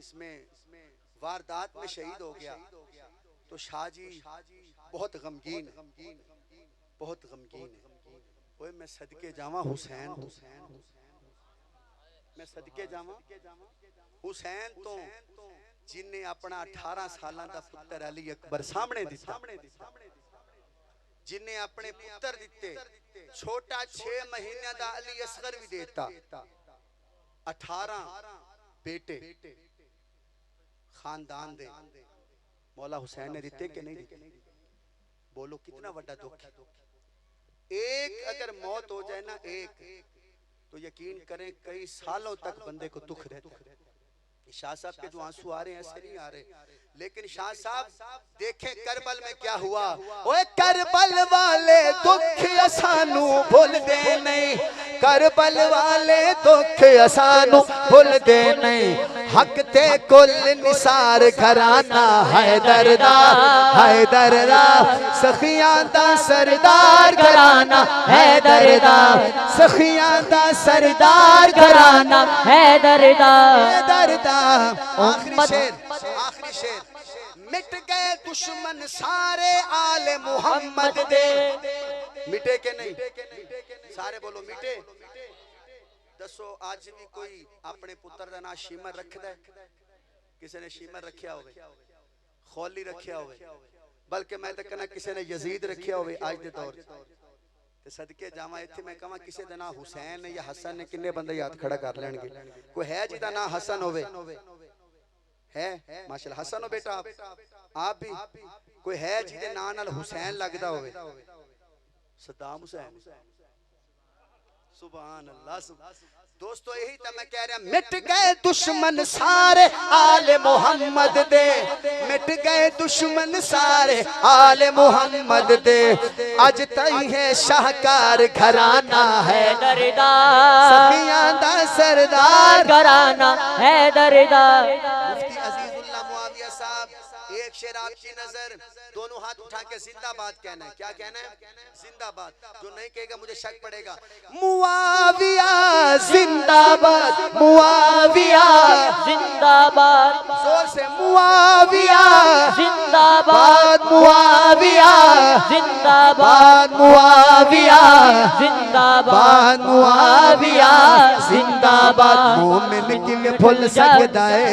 Speaker 6: इसमें वारदात में शहीद हो गया तो शाह जी बहुत गमगीन ओए मैं सदके जावा हुसैन मैं सदके जावा हुसैन तो जिन्हें अपना 18 साल का पुत्र अली अकबर सामने दिता जिन्हें अपने पुत्र दिते छोटा 6 महीने का अली असगर भी देता 18 बेटे खानदान दे मौला हुसैन ने दिते कि नहीं दिते बोलो कितना बड़ा दुख एक अगर मौत हो जाए ना एक तो यकीन करें कई सालों तक बंदे को दुख रहता है शाह साहब के जो आंसू आ रहे हैं ऐसे नहीं आ रहे लेकिन शाह साहब देखें करबल में क्या हुआ ओए करबल वाले दुख असानू भूल दे नहीं करबल वाले दुख असानू भूल दे नहीं हक ते कुल निसार घराना हैदर दा सखियां दा सरदार घराना हैदर दा सखियां दा सरदार घराना
Speaker 3: हैदर दा
Speaker 6: आखिरी शेर मिट गए दुश्मन सारे आले मोहम्मद दे मिटे के नहीं सारे बोलो मिटे दसो आज भी कोई अपने पुत्र का नाम शीमर रखदा है किसी ने शीमर रखिया होवे खौली रखिया होवे बल्कि मैं तो कहना किसी ने यजीद रखिया होवे आज के दौर ते सदके जावा इत्थे मैं कहां किसी दा नाम हुसैन या हसन ने किन्ने बंदे याद खड़ा कर लेंगे कोई है जिदा नाम हसन होवे है माशाल्लाह हसन हो बेटा आप भी कोई है जिदे नाम नाल हुसैन लगदा होवे सद्दाम हुसैन सुभान अल्लाह दोस्तों यही तो मैं कह रहा मिट गए दुश्मन सारे आले मोहम्मद दे मिट गए दुश्मन सारे आले मोहम्मद दे आज तई है शाहकार घराना हैदर दा सखियां दा सरदार
Speaker 3: घराना हैदर दा
Speaker 6: मुफ्ती अजीजुल्लाह मुआविया साहब एक शेर आपकी नजर दोनों हाथ उठा के जिंदाबाद कहना है क्या कहना है जिंदाबाद जो नहीं कहेगा मुझे शक पड़ेगा मुआविया जिंदाबाद मुआविया
Speaker 3: जिंदाबाद
Speaker 6: जोर से मुआविया
Speaker 3: जिंदाबाद
Speaker 6: मुआविया
Speaker 3: जिंदाबाद
Speaker 6: मुआविया
Speaker 3: जिंदाबाद
Speaker 6: मुआविया जिंदाबाद मोमिन किवें भुल सकदा है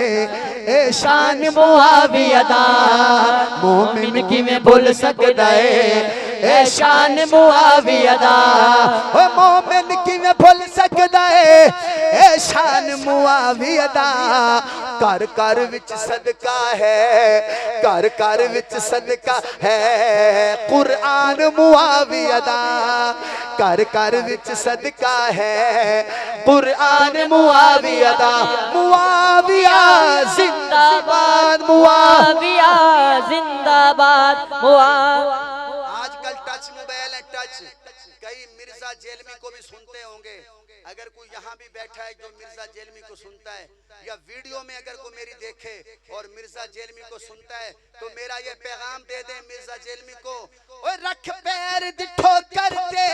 Speaker 6: ए शान मुआविया दा मोमिन किवें भुल सकदा है ए शान मुआविया दा ओ मोमिन किवें भुल सकदा है ए शान मुआविया दा कर कर विच सदका है कर कर विच सदका है कुरान मुआविया दा कर कर विच सदका है कुरान मुआविया दा मुआविया जिंदाबाद मुआविया
Speaker 3: जिंदाबाद
Speaker 6: आजकल टच मोबाइल है टच कई मिर्जा जेलमी को भी सुनते होंगे अगर कोई यहाँ भी बैठा है जो मिर्जा जेलमी को सुनता है या वीडियो में अगर कोई मेरी देखे और मिर्जा जेलमी को सुनता है तो मेरा ये पैगाम दे दे मिर्जा जेलमी को ओए रख पैर दिठो करते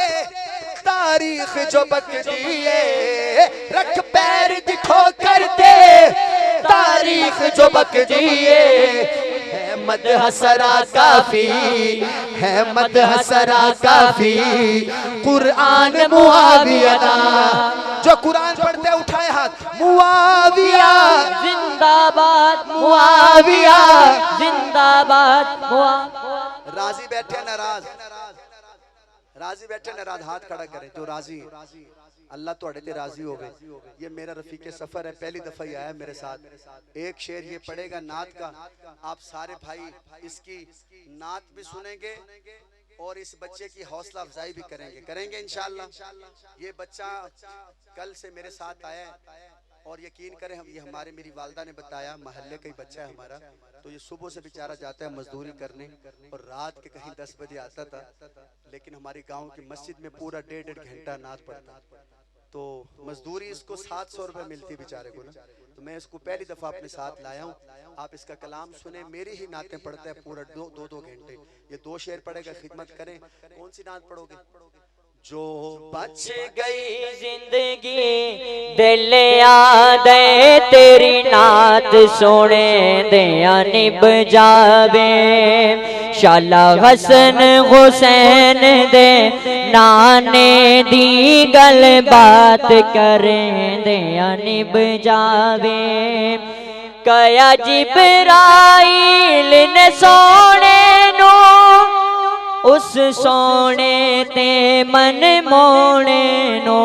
Speaker 6: तारीख जो बकदी है रख पैर दिठो करते तारीख जो बकदी है मद हसरा काफी है मद हसरा काफी कुरान मुआविया दा जो कुरान पढ़ते उठाए हाथ। मुआविया
Speaker 3: जिंदाबाद मुआविया जिंदाबाद
Speaker 6: राजी बैठे नाराज, राजी बैठे नाराज हाथ खड़ा करें जो राजी। अल्लाह थोड़े ते राजी हो गए। ये मेरा रफीके सफर है, पहली दफा ही आया मेरे साथ। एक शेर ये पढ़ेगा नात का, आप सारे भाई इसकी नात भी सुनेंगे और इस बच्चे की हौसला अफजाई भी करेंगे इंशाअल्लाह। ये बच्चा कल से मेरे साथ आया है और यकीन करें हम ये हमारे मेरी वालदा ने बताया, महल्ले का ही बच्चा है हमारा। तो ये सुबह से बेचारा जाता है मजदूरी करने और रात के कहीं 10 बजे आता था, लेकिन हमारी गांव की मस्जिद में पूरा 1.5 घंटा नात पढ़ता। तो मजदूरी इसको 700 रुपये मिलती बेचारे को ना। तो मैं इसको पहली दफा अपने साथ लाया हूँ। आप इसका कलाम सुने, मेरी ही नातें पढ़ता है पूरा 2-2 घंटे। ये 2 शेर पढ़ेगा, खिदमत करें। कौन सी नात पढ़ोगे? जो बच
Speaker 3: गई जिंदगी दिल आदे तेरी नात सुने दिया निभ जावे। शाला हसन हुसैन दे नाने दी गल बात करें दिया निभ जावे। कया जिब्राइल ने सोने नो उस सोने ते मन मोने नो।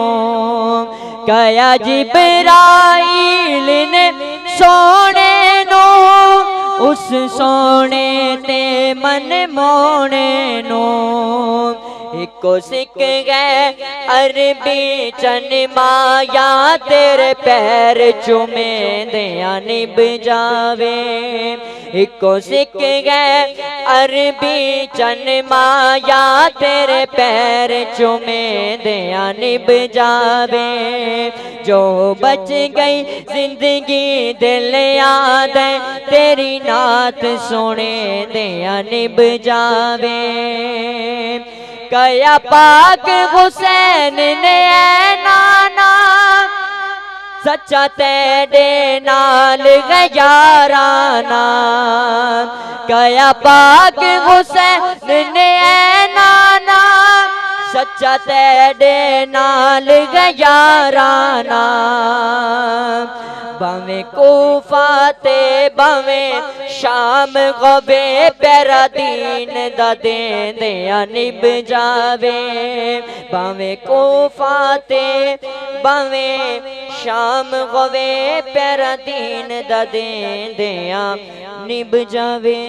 Speaker 3: कया जिब्राइल ने सोने नो उस सोने ते मन मोने नो। इको सिक गए अरबी चन माया तेरे पैर चुमे दिया निभ जावे। इको सिक गए अरबी चन माया तेरे पैर चुमे दिया निभ जावे। जो बच गई जिंदगी दिल याद तेरी नात सुने दिया निभ जावे। कया पाक हुसैन ने नाना सच्चा तेरे नाल गयाराना। कया पाक हुसैन ने नाना सच्चा तेरे नाल गयाराना। बावे कूफा ते बावे शाम गवे पैरा दीन दा दे दिया निभ जावे। बावे कूफा ते बावे शाम गवे पैरा दीन दा दे दिया निभ जावे।